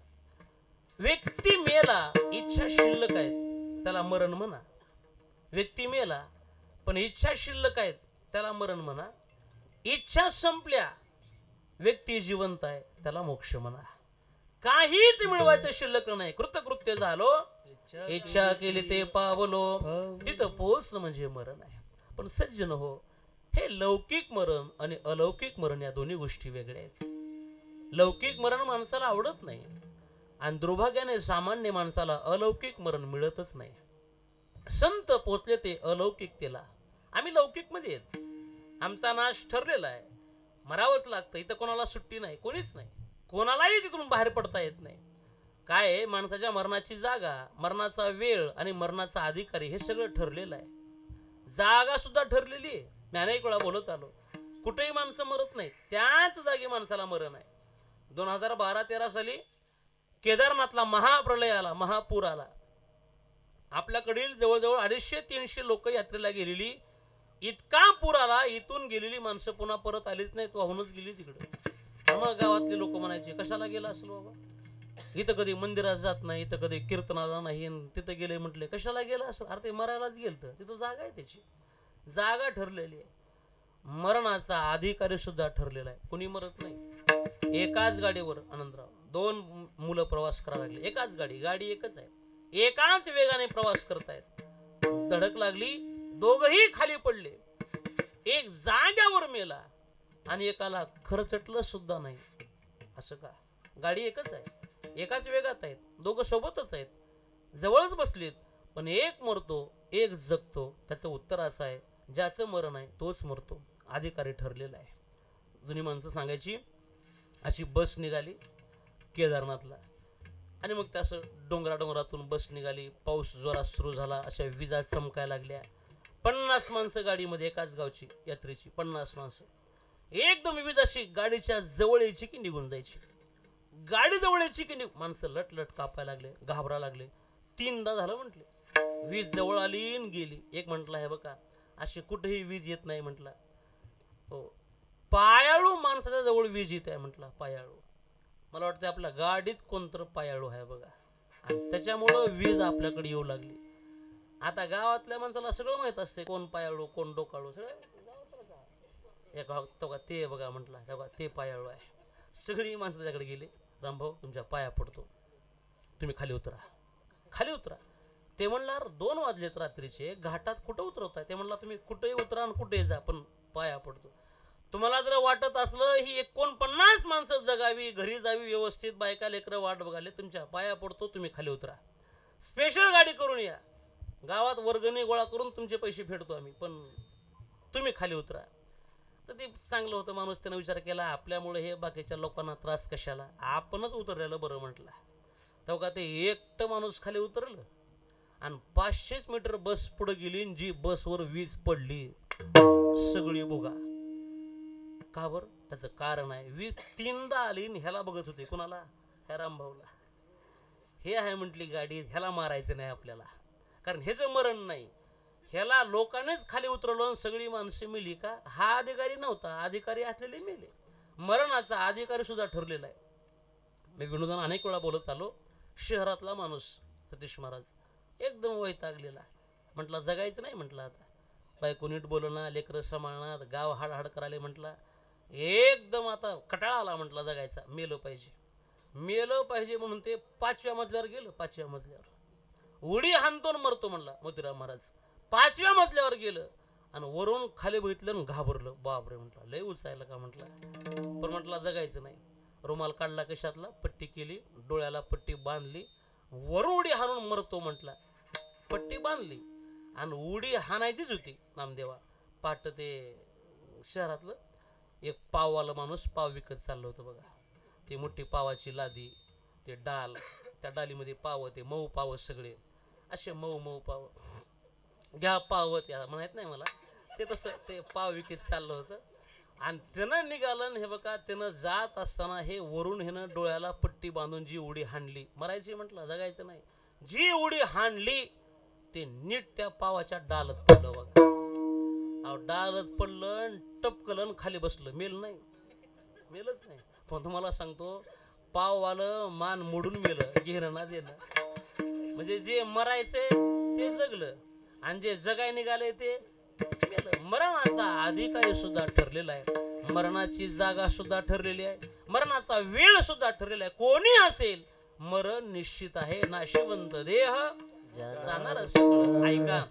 व्यक्ती मेला, इच्छा शिल्लक आहेत, त्याला मरण म्हणा. व्यक्ती मेला पण इच्छा शिल्लक आहेत, त्याला मरण म्हणा. इच्छा संपल्या, व्यक्ती जिवंत आहे, त्याला मोक्ष म्हणा. काहीच मिळवायचं शिल्लक नाही, कृतकृत्य झालो, इच्छा केली ते पावलो, तिथं पोहोचणं म्हणजे मरण आहे. पण सज्जन हो, हे लौकिक मरण आणि अलौकिक मरण या दोन्ही गोष्टी वेगळ्या आहेत. लौकिक मरण माणसाला आवडत नाही आणि दुर्भाग्याने सामान्य माणसाला अलौकिक मरण मिळतच नाही. संत पोचले ते अलौकिकतेला, आम्ही लौकिक मध्ये आहेत. आमचा नाश ठरलेला आहे, मरावंच लागतं. इथं कोणाला सुट्टी नाही, कोणीच नाही, कोणालाही तिथून बाहेर पडता येत नाही. काय आहे, माणसाच्या मरणाची जागा, मरणाचा वेळ आणि मरणाचा अधिकारी हे सगळं ठरलेलं आहे. जागा सुद्धा ठरलेली आहे. मी अनेक वेळा बोलत आलो, कुठेही माणसं मरत नाही, त्याच जागी माणसाला मरण आहे. 2012-13 साली केदारनाथला महाप्रलय आला, महापूर आला. आपल्याकडील जवळजवळ 250-300 लोक यात्रेला गेलेली. इतका पूर आला, इथून गेलेली माणसं पुन्हा परत आलीच नाहीत, वाहूनच गेली तिकडे. मग गावातले लोक म्हणायचे कशाला गेला असेल बाबा, इथं कधी मंदिरात जात नाही, इथं कधी कीर्तनाला नाही, तिथं गेले म्हटले कशाला गेला असेल. अरे ते मरायलाच गेलतं, तिथं जागा आहे, त्याची जागा ठरलेली आहे. मरणाचा अधिकारी सुद्धा ठरलेला आहे, कुणी मरत नाही. एकाच गाडीवर आनंदराव 2 मुलं प्रवास करायला लागले, एकाच गाडी एकच आहे, एकाच वेगाने प्रवास करतायत. धडक लागली, दोघही खाली पडले. एक जाग्यावर मेला आणि एकाला खरचटलं सुद्धा नाही. असं का? गाडी एकच आहे, एकाच वेगात आहेत, दोघं सोबतच आहेत, जवळच बसलीत, पण पण एक मरतो एक जगतो. त्याचं उत्तर असं आहे, ज्याचं मरण आहे तोच मरतो. अधिकारी ठरलेला आहे. जुनी माणसं सांगायची, अशी बस निघाली केदारनाथला आणि मग त्या असं डोंगरातून बस निघाली. पाऊस जोरात सुरू झाला, अशा विजा चमकायला लागल्या. 50 माणसं गाडीमध्ये, एकाच गावची यात्रेची 50 माणसं. एकदम वीज अशी गाडीच्या जवळ यायची की निघून जायची, गाडी जवळ यायची की माणसं लटलट कापायला लागले, घाबरा लागले. 3दा झालं म्हटले. वीज जवळ आली आणि गेली. एक म्हटला, हे बघा अशी कुठेही वीज येत नाही म्हटला. हो, पायाळू माणसाच्या जवळ वीज येत आहे म्हटला. पायाळू, मला वाटतं आपल्या गाडीत कोणतं पायाळू आहे बघा, आणि त्याच्यामुळं वीज आपल्याकडे येऊ लागली. आता गावातल्या माणसाला सगळं माहित असते, कोण पायाळू कोण डोकाळू सगळं. एक ते बघा म्हटला, तेव्हा ते पायाळू आहे. सगळी माणसं त्याच्याकडे गेली. रामभाऊ, तुमच्या पाया पडतो, तुम्ही खाली उतरा, खाली उतरा. ते म्हणणार 2 वाजलेत रात्रीचे, घाटात कुठं उतरवताय? ते म्हणला, तुम्ही कुठेही उतरा आणि कुठेही जा, पण पाया पडतो. तुम्हाला जर वाटत असलं ही 49 माणसं जगावी, घरी जावी व्यवस्थित, बायका लेकरं वाट बघाले, तुमच्या पाया पडतो, तुम्ही खाली उतरा. स्पेशल गाडी करून या, गावात वर्गणी गोळा करून तुमचे पैसे फेडतो आम्ही, पण तुम्ही खाली उतरा. तर ते चांगलं होतं. माणूस त्यानं विचार केला, आपल्यामुळे हे बाकीच्या लोकांना त्रास कशाला, आपणच उतरलेलं बरं म्हटलं. तेव्हा ते एकटं माणूस खाली उतरलं आणि 500 मीटर बस पुढे गेली. जी बसवर वीज पडली सगळी भोगा. का बरं? त्याचं कारण आहे, वीज 3दा आली आणि ह्याला बघत होते. कुणाला? ह्या रामभाऊला. हे आहे म्हटली गाडी, ह्याला मारायचं नाही आपल्याला, कारण ह्याचं मरण नाही. ह्याला लोकांनीच खाली उतरवलं, सगळी माणसं मिली का? हा अधिकारी नव्हता, अधिकारी असलेले मेले. मरणाचा अधिकारी सुद्धा ठरलेला आहे. मी विनोदानं अनेक वेळा बोलत आलो. शहरातला माणूस सतीश महाराज एकदम वैतागलेला. म्हटलं जगायचं नाही म्हटलं, आता बायको नीट बोलणं, लेकरं सांभाळणार, गाव हाड करायला म्हटलं. एकदम आता कटाळा आला म्हटलं जगायचा, मेलं पाहिजे म्हणून ते 5व्या मजल्यावर गेलं. 5व्या मजल्यावर उडी हाणतो मरतो म्हणला मोतीराम महाराज. 5व्या मजल्यावर गेलं आणि वरून खाली बघितलं आणि घाबरलं. बापरे म्हटलं, लय उचायला का म्हटलं, पण म्हटलं जगायचं नाही. रुमाल काढला कशातला, पट्टी केली, डोळ्याला पट्टी बांधली, वरून उडी हाणून मरतो म्हटला. पट्टी बांधली आणि उडी हाणायचीच होती. नामदेवा पाट ते शहरातलं एक पाववाला माणूस पाव विकत चाललं होतं बघा. ती मोठी पावाची लादी, ते डाल, त्या डालीमध्ये पाव, ते मऊ पाव, सगळे असे मऊ पाव. घ्या पाव त्या माहित नाही मला, ते तसं ते पाव विकत चाललं होतं. आणि त्यानं निघालं, हे बघा त्यानं जात असताना हे वरून ह्यानं डोळ्याला पट्टी बांधून जी उडी हाणली. मरायची म्हटलं, जगायचं नाही. जी उडी हाणली ते नीट त्या पावाच्या डालत पडलं बघा. डालत पडलं, टपकलं, खाली बसलं. मेलच नाही. पण तुम्हाला सांगतो, पाववालं मान मोडून मेलं, घेणं ना देणं. म्हणजे जे मरायचे ते जगलं आणि जे जगाय निघाले ते मेलं. मरणाचा अधिकारी सुद्धा ठरलेला आहे, मरणाची जागा सुद्धा ठरलेली आहे, मरणाचा वेळ सुद्धा ठरलेला आहे. कोणी असेल, मरण निश्चित आहे. नाशिवंत देह जाणार सगळं. ऐका,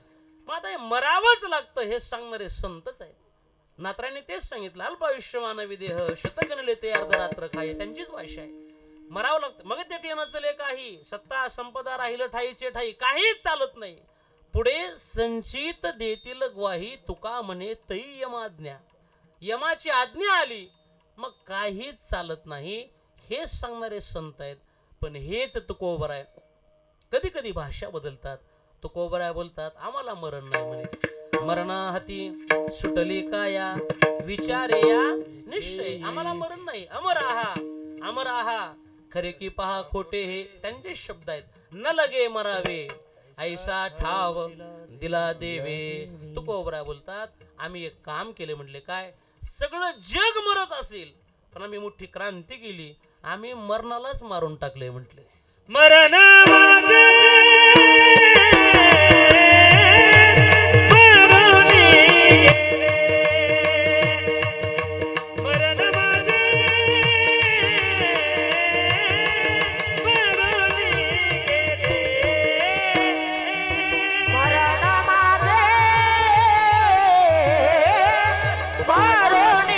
मग आता हे मरावंच लागतं हे सांगणारे संतच आहेत. नात्रांनी तेच सांगितलं, अल्पायुष्य मानवी देह शतगणले ते अर्धरात्र खाये. त्यांचीच भाषा आहे. मरावं लागतं, मग ते येणं चले काही. सत्ता संपदा राहिलं ठाईचे ठाई, काहीच चालत नाही. पुढे संचित देतील ग्वाही, तुका म्हणे तै यमाज्ञा. यमाची आज्ञा आली मग काहीच चालत नाही, हे सांगणारे संत आहेत. पण हेच तुकोबर आहे. कधी कधी भाषा बदलतात. तुकोबराय बोलतात, आम्हाला मरण नाही म्हणे. मरणाहाती सुटली काया, विचारे या निश्चय. आम्हाला मरण नाही, अमर आहा खरे की पहा खोटे, हे त्यांचे शब्द आहेत. न लगे मरावे ऐसा ठाव दिला देवे. तुकोबराय बोलतात, आम्ही एक काम केले म्हटले. काय? सगळं जग मरत असेल पण आम्ही मोठी क्रांती केली, आम्ही मरणालाच मारून टाकले म्हटले. मरण माझे पारोनी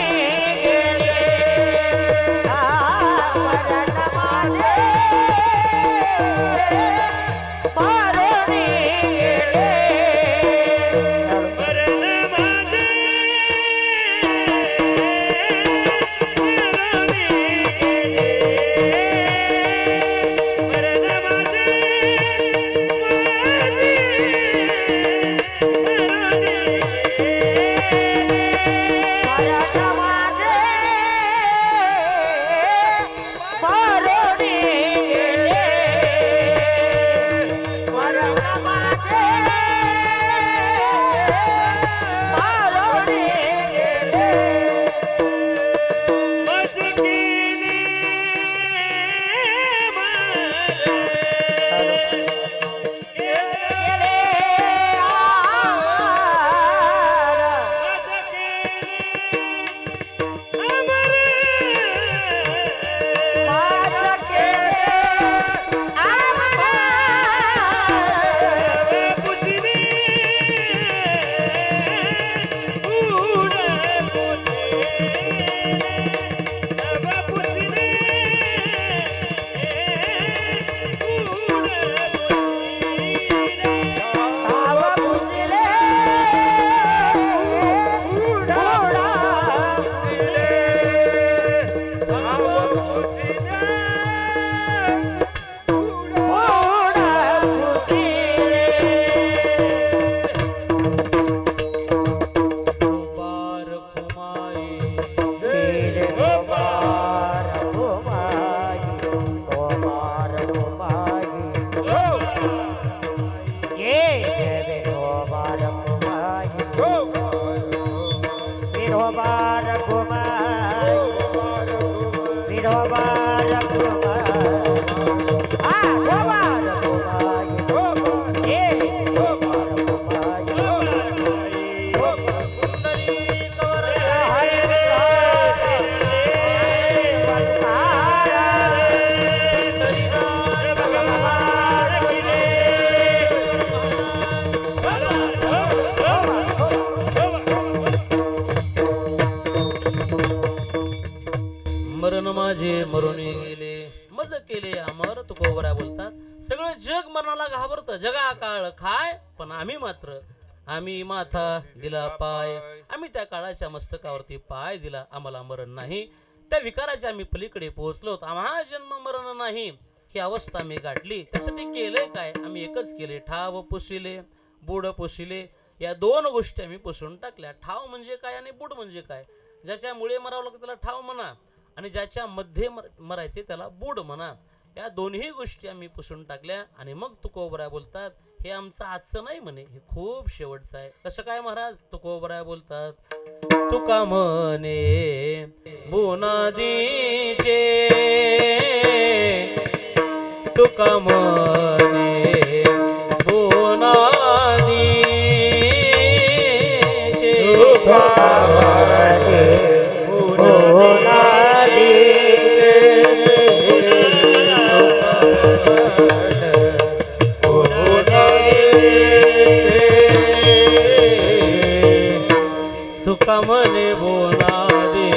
मरण माझे मरुनी गेले मज केले अमर तुकोबरा बोलतात सगळं जग मरणाला घाबरतं जगा काळ खाय पण आम्ही माथा दिला पाय आम्ही त्या काळाच्या मस्तकावरती पाय दिला आम्हाला मरण नाही त्या विकाराच्या आम्ही पलीकडे पोहोचलो आम्हा जन्म मरण नाही ही अवस्था आम्ही गाठली त्यासाठी केलंय काय आम्ही एकच केले ठाव पुसिले बुड पुसिले या दोन गोष्टी आम्ही पुसून टाकल्या ठाव म्हणजे काय आणि बुड म्हणजे काय ज्याच्यामुळे मरावं लागतं त्याला ठाव म्हणा आणि ज्याच्या मध्ये मरायचे त्याला बुड म्हणा या दोन्ही गोष्टी आम्ही पुसून टाकल्या आणि मग तुकोबरा बोलतात हे आमचं आजचं नाही म्हणे हे खूप शेवटचं आहे कसं काय महाराज तुकोबरा बोलतात तुका म्हणे बुनादीचे तुका म्हणे बुनादीचे तुका म्हणे बोला दे तुका म्हणे बोला दे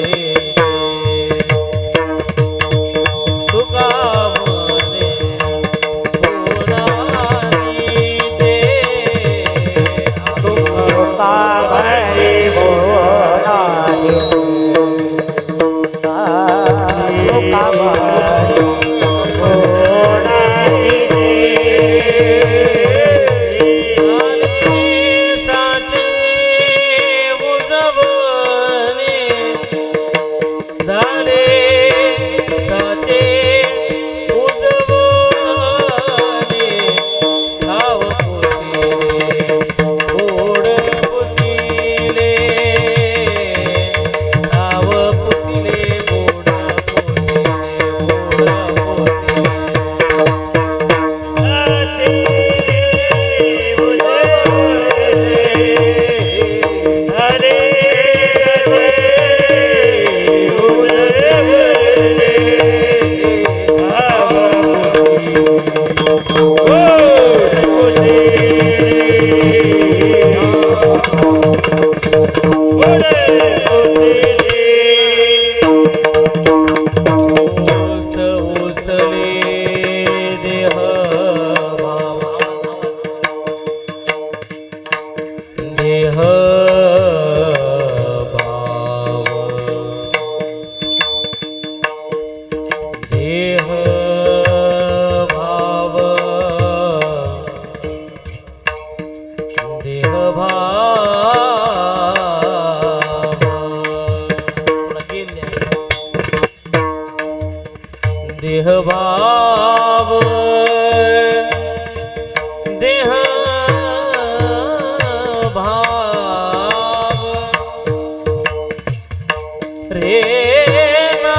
तुका म्हणे बोला दे तुका म्हणे बोला देह भाव देह भाव रे ना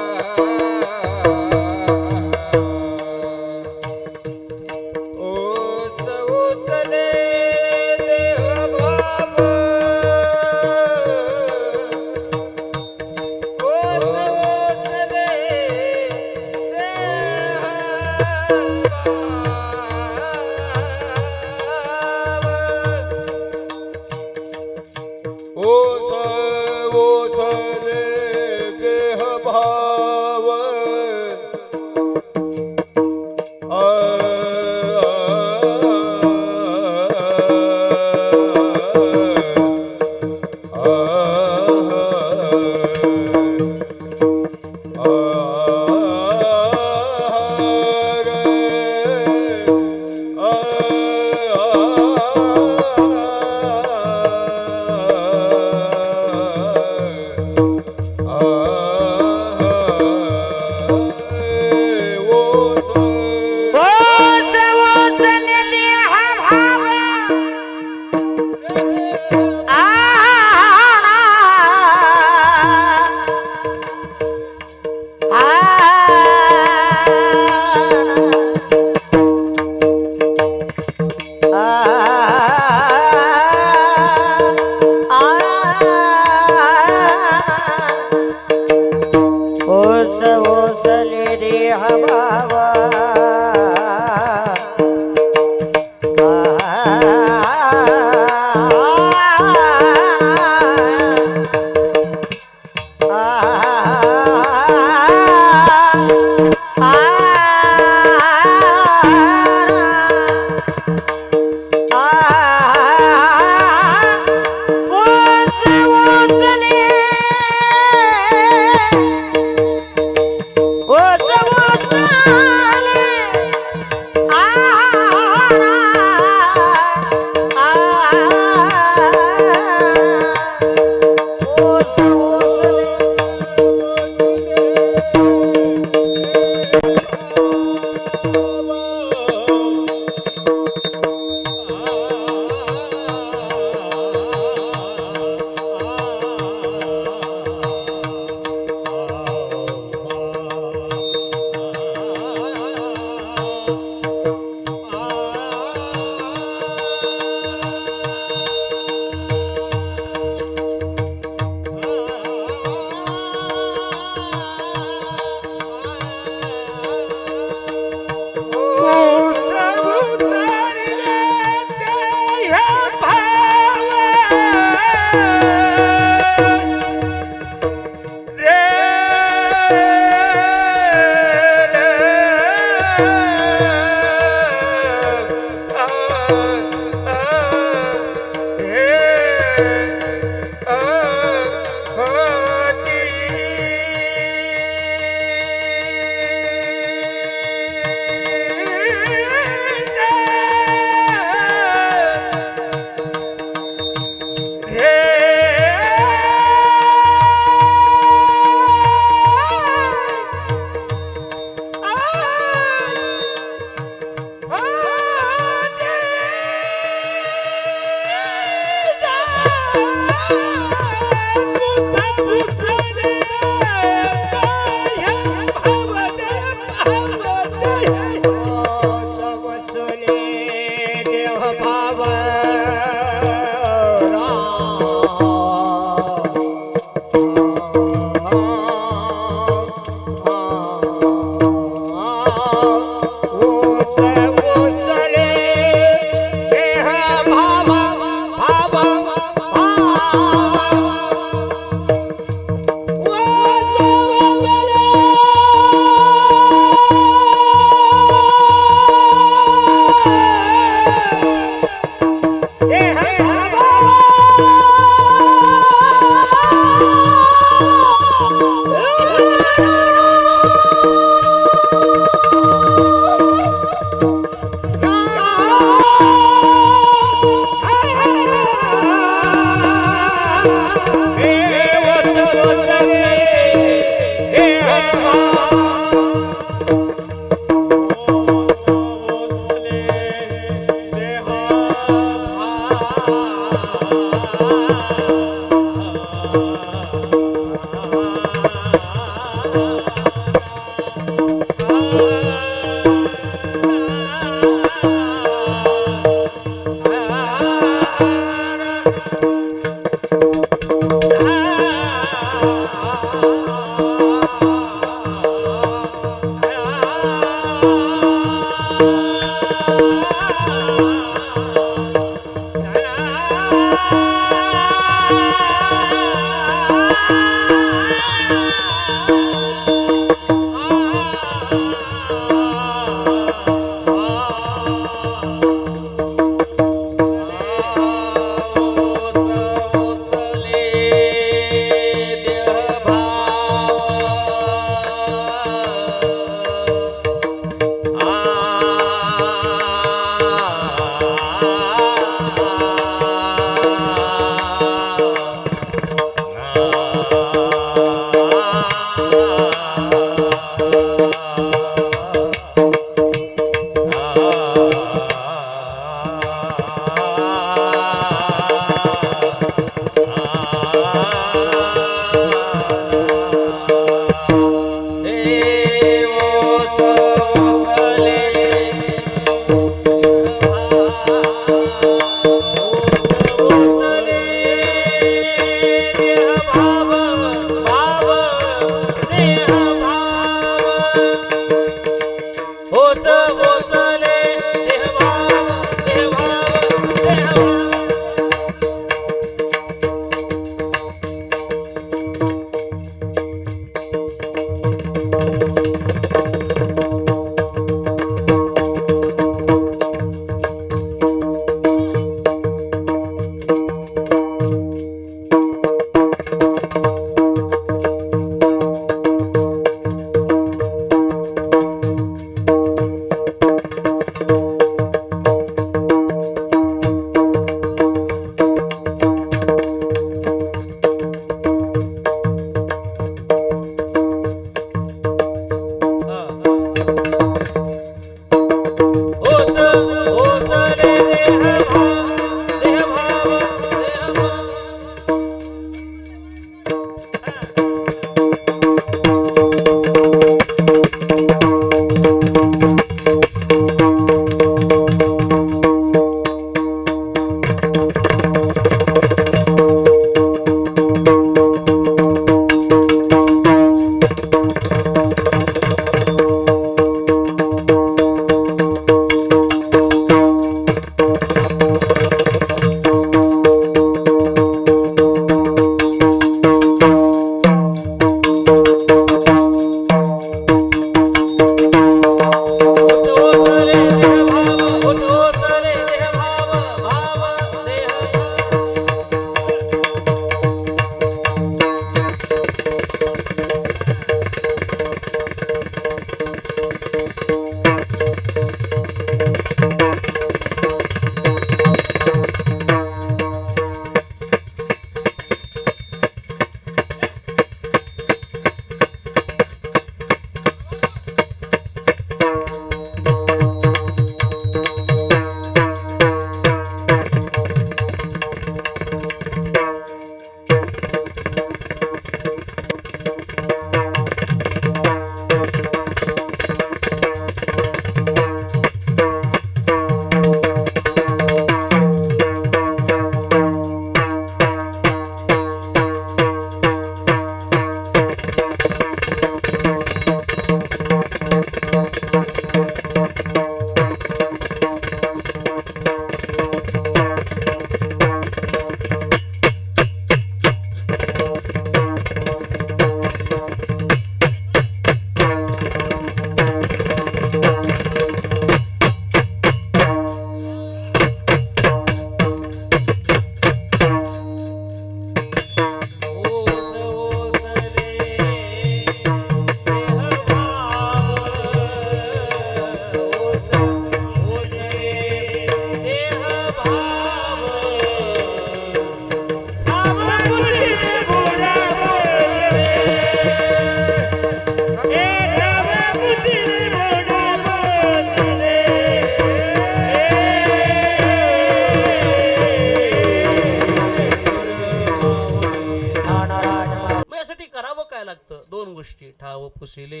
दोन गोष्टी ठाव पुसिले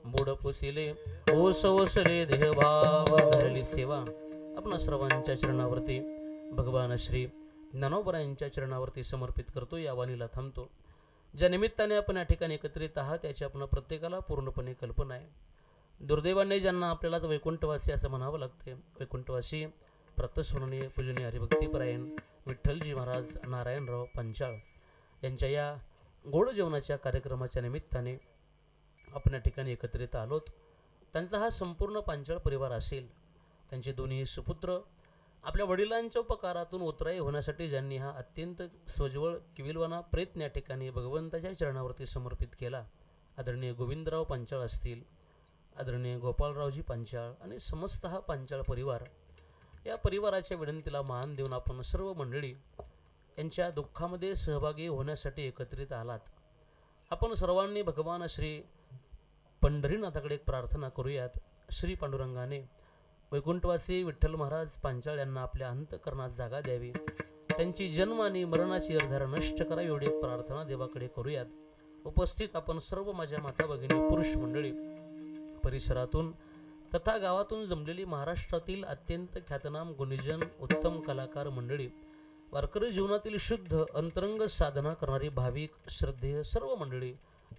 बुड पुसिले ओस ओसले देहभाव धरली सेवा. आपण सर्वांच्या चरणावरती भगवान श्री ज्ञानोबरायांच्या चरणावरती समर्पित करतो. या वाणीला थांबतो. ज्या निमित्ताने आपण या ठिकाणी एकत्रित आहात याची आपण प्रत्येकाला पूर्णपणे कल्पना आहे. दुर्दैवाने ज्यांना आपल्याला वैकुंठवासी असं म्हणावं लागते, वैकुंठवासी प्रतस्मरणीय पूजनीय हरिभक्तीपरायण विठ्ठलजी महाराज नारायणराव पंचाळ यांच्या या गोड जेवणाच्या कार्यक्रमाच्या निमित्ताने आपण या ठिकाणी एकत्रित आलोत. त्यांचा हा संपूर्ण पांचाळ परिवार असेल. त्यांचे दोन्ही सुपुत्र आपल्या वडिलांच्या उपकारातून उतराई होण्यासाठी ज्यांनी हा अत्यंत स्वज्वळ किविलवाना प्रयत्न या ठिकाणी भगवंताच्या चरणावरती समर्पित केला. आदरणीय गोविंदराव पंचाळ असतील, आदरणीय गोपाळरावजी पंचाळ आणि समस्त हा पंचाळ परिवार, या परिवाराच्या विनंतीला मान देऊन आपण सर्व मंडळी यांच्या दुःखामध्ये सहभागी होण्यासाठी एकत्रित आलात. आपण सर्वांनी भगवान श्री पंढरीनाथाकडे एक प्रार्थना करूयात. श्री पांडुरंगाने वैकुंठवासी विठ्ठल महाराज पांचाळ यांना आपल्या अंतःकरणात जागा द्यावी, त्यांची जन्म आणि मरणाची अर्धार नष्ट करा, एवढी एक प्रार्थना देवाकडे करूयात. उपस्थित आपण सर्व माझ्या माता भगिनी पुरुष मंडळी, परिसरातून तथा गावातून जमलेली महाराष्ट्रातील अत्यंत ख्यातनाम गुणीजन उत्तम कलाकार मंडळी, वारकरी जीवनातील शुद्ध अंतरंग साधना करणारी भाविक श्रद्धेय सर्व मंडळी,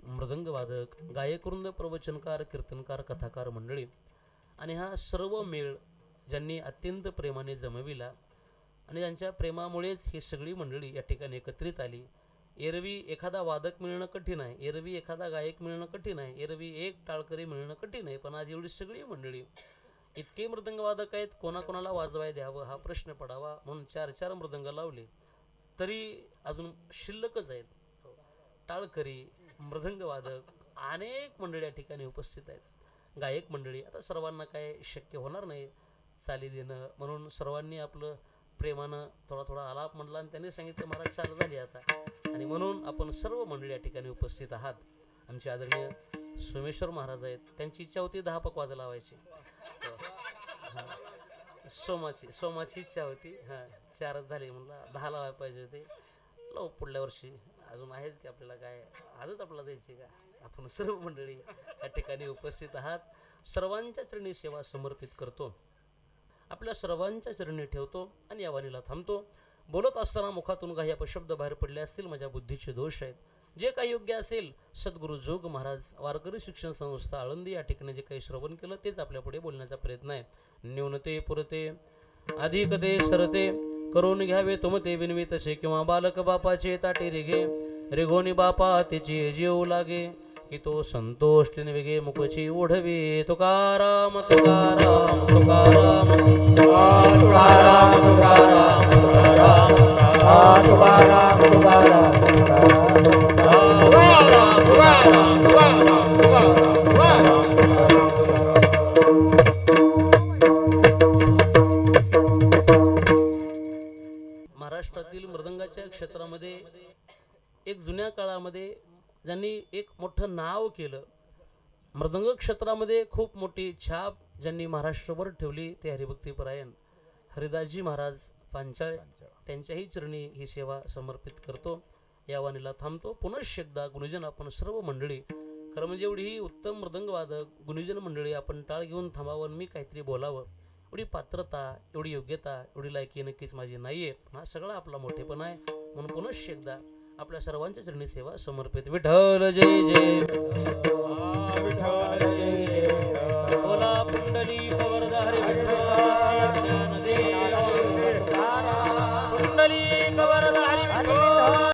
मृदंगवादक, गायकवृंद, प्रवचनकार, कीर्तनकार, कथाकार मंडळी आणि हा सर्व मेळ ज्यांनी अत्यंत प्रेमाने जमविला आणि ज्यांच्या प्रेमामुळेच ही सगळी मंडळी या ठिकाणी एकत्रित आली. एरवी एखादा वादक मिळणं कठीण आहे, एरवी एखादा गायक मिळणं कठीण आहे, एरवी एक टाळकरी मिळणं कठीण आहे, पण आज एवढी सगळी मंडळी, इतके मृदंगवादक आहेत, कोणाकोणाला वाजवाय द्यावं हा प्रश्न पडावा म्हणून 4-4 मृदंग लावले तरी अजून शिल्लकच आहेत. टाळकरी, मृदंगवादक, अनेक मंडळी या ठिकाणी उपस्थित आहेत. गायक मंडळी, आता सर्वांना काय शक्य होणार नाही चाली देणं, म्हणून सर्वांनी आपलं प्रेमानं थोडा थोडा आलाप म्हणला आणि त्यांनी सांगितलं महाराज चालू झाली आता, आणि म्हणून आपण सर्व मंडळी या ठिकाणी उपस्थित आहात. आमचे आदरणीय सोमेश्वर महाराज आहेत, त्यांची इच्छा होती 10 पकवाजं लावायची. सोमाची इच्छा होती, 4च झाली, म्हणला 10 लावायला पाहिजे होते. लावू पुढल्या वर्षी, अजून आहेच की आपल्याला, काय आजच आपल्याला द्यायची का. आपण सर्व मंडळी या ठिकाणी उपस्थित आहात. सर्वांच्या चरणी सेवा समर्पित करतो, आपल्या सर्वांच्या चरणी ठेवतो आणि या वाणीला थांबतो. बोलत असताना मुखातून काही अपशब्द बाहेर पडले असतील, माझ्या बुद्धीचे दोष आहेत. जे काही योग्य असेल, सद्गुरू जोग महाराज वारकरी शिक्षण संस्था आळंदी या ठिकाणी जे काही श्रवण केलं तेच आपल्या पुढे बोलण्याचा प्रयत्न आहे. न्यूनते पुरते अधिकते सरते करून घ्यावे तुमते विनवी तसे, किंवा बालक बापाचे ताटे रेगे रेगोनी बापा त्याची जीव लागे, की तो संतोष वेगे मुखची ओढवे. तुकाराम तुकाराम तुकाराम तुकाराम तुकाराम तुकाराम तुकाराम तुकाराम क्षेत्रामध्ये ज्यांनी एक मोठं नाव केलं, मृदंग क्षेत्रामध्ये खूप मोठी छाप ज्यांनी महाराष्ट्रभर ठेवली, ते हरिभक्तीपरायण हरिदासजी महाराज पांचाळ, त्यांच्याही चरणी ही सेवा समर्पित करतो. या वाणीला थांबतो. पुनश्च एकदा गुणीजन आपण सर्व मंडळी, खरं म्हणजे एवढी ही उत्तम मृदंगवादक गुणीजन मंडळी आपण टाळ घेऊन थांबावं, मी काहीतरी बोलावं, एवढी पात्रता, एवढी योग्यता, एवढी लायकी नक्कीच माझी नाही आहे. हा सगळा आपला मोठेपणा आहे. म्हणून पुनश्च एकदा आपल्या सर्वांच्या चरणी सेवा समर्पित. विठ्ठल जय जय.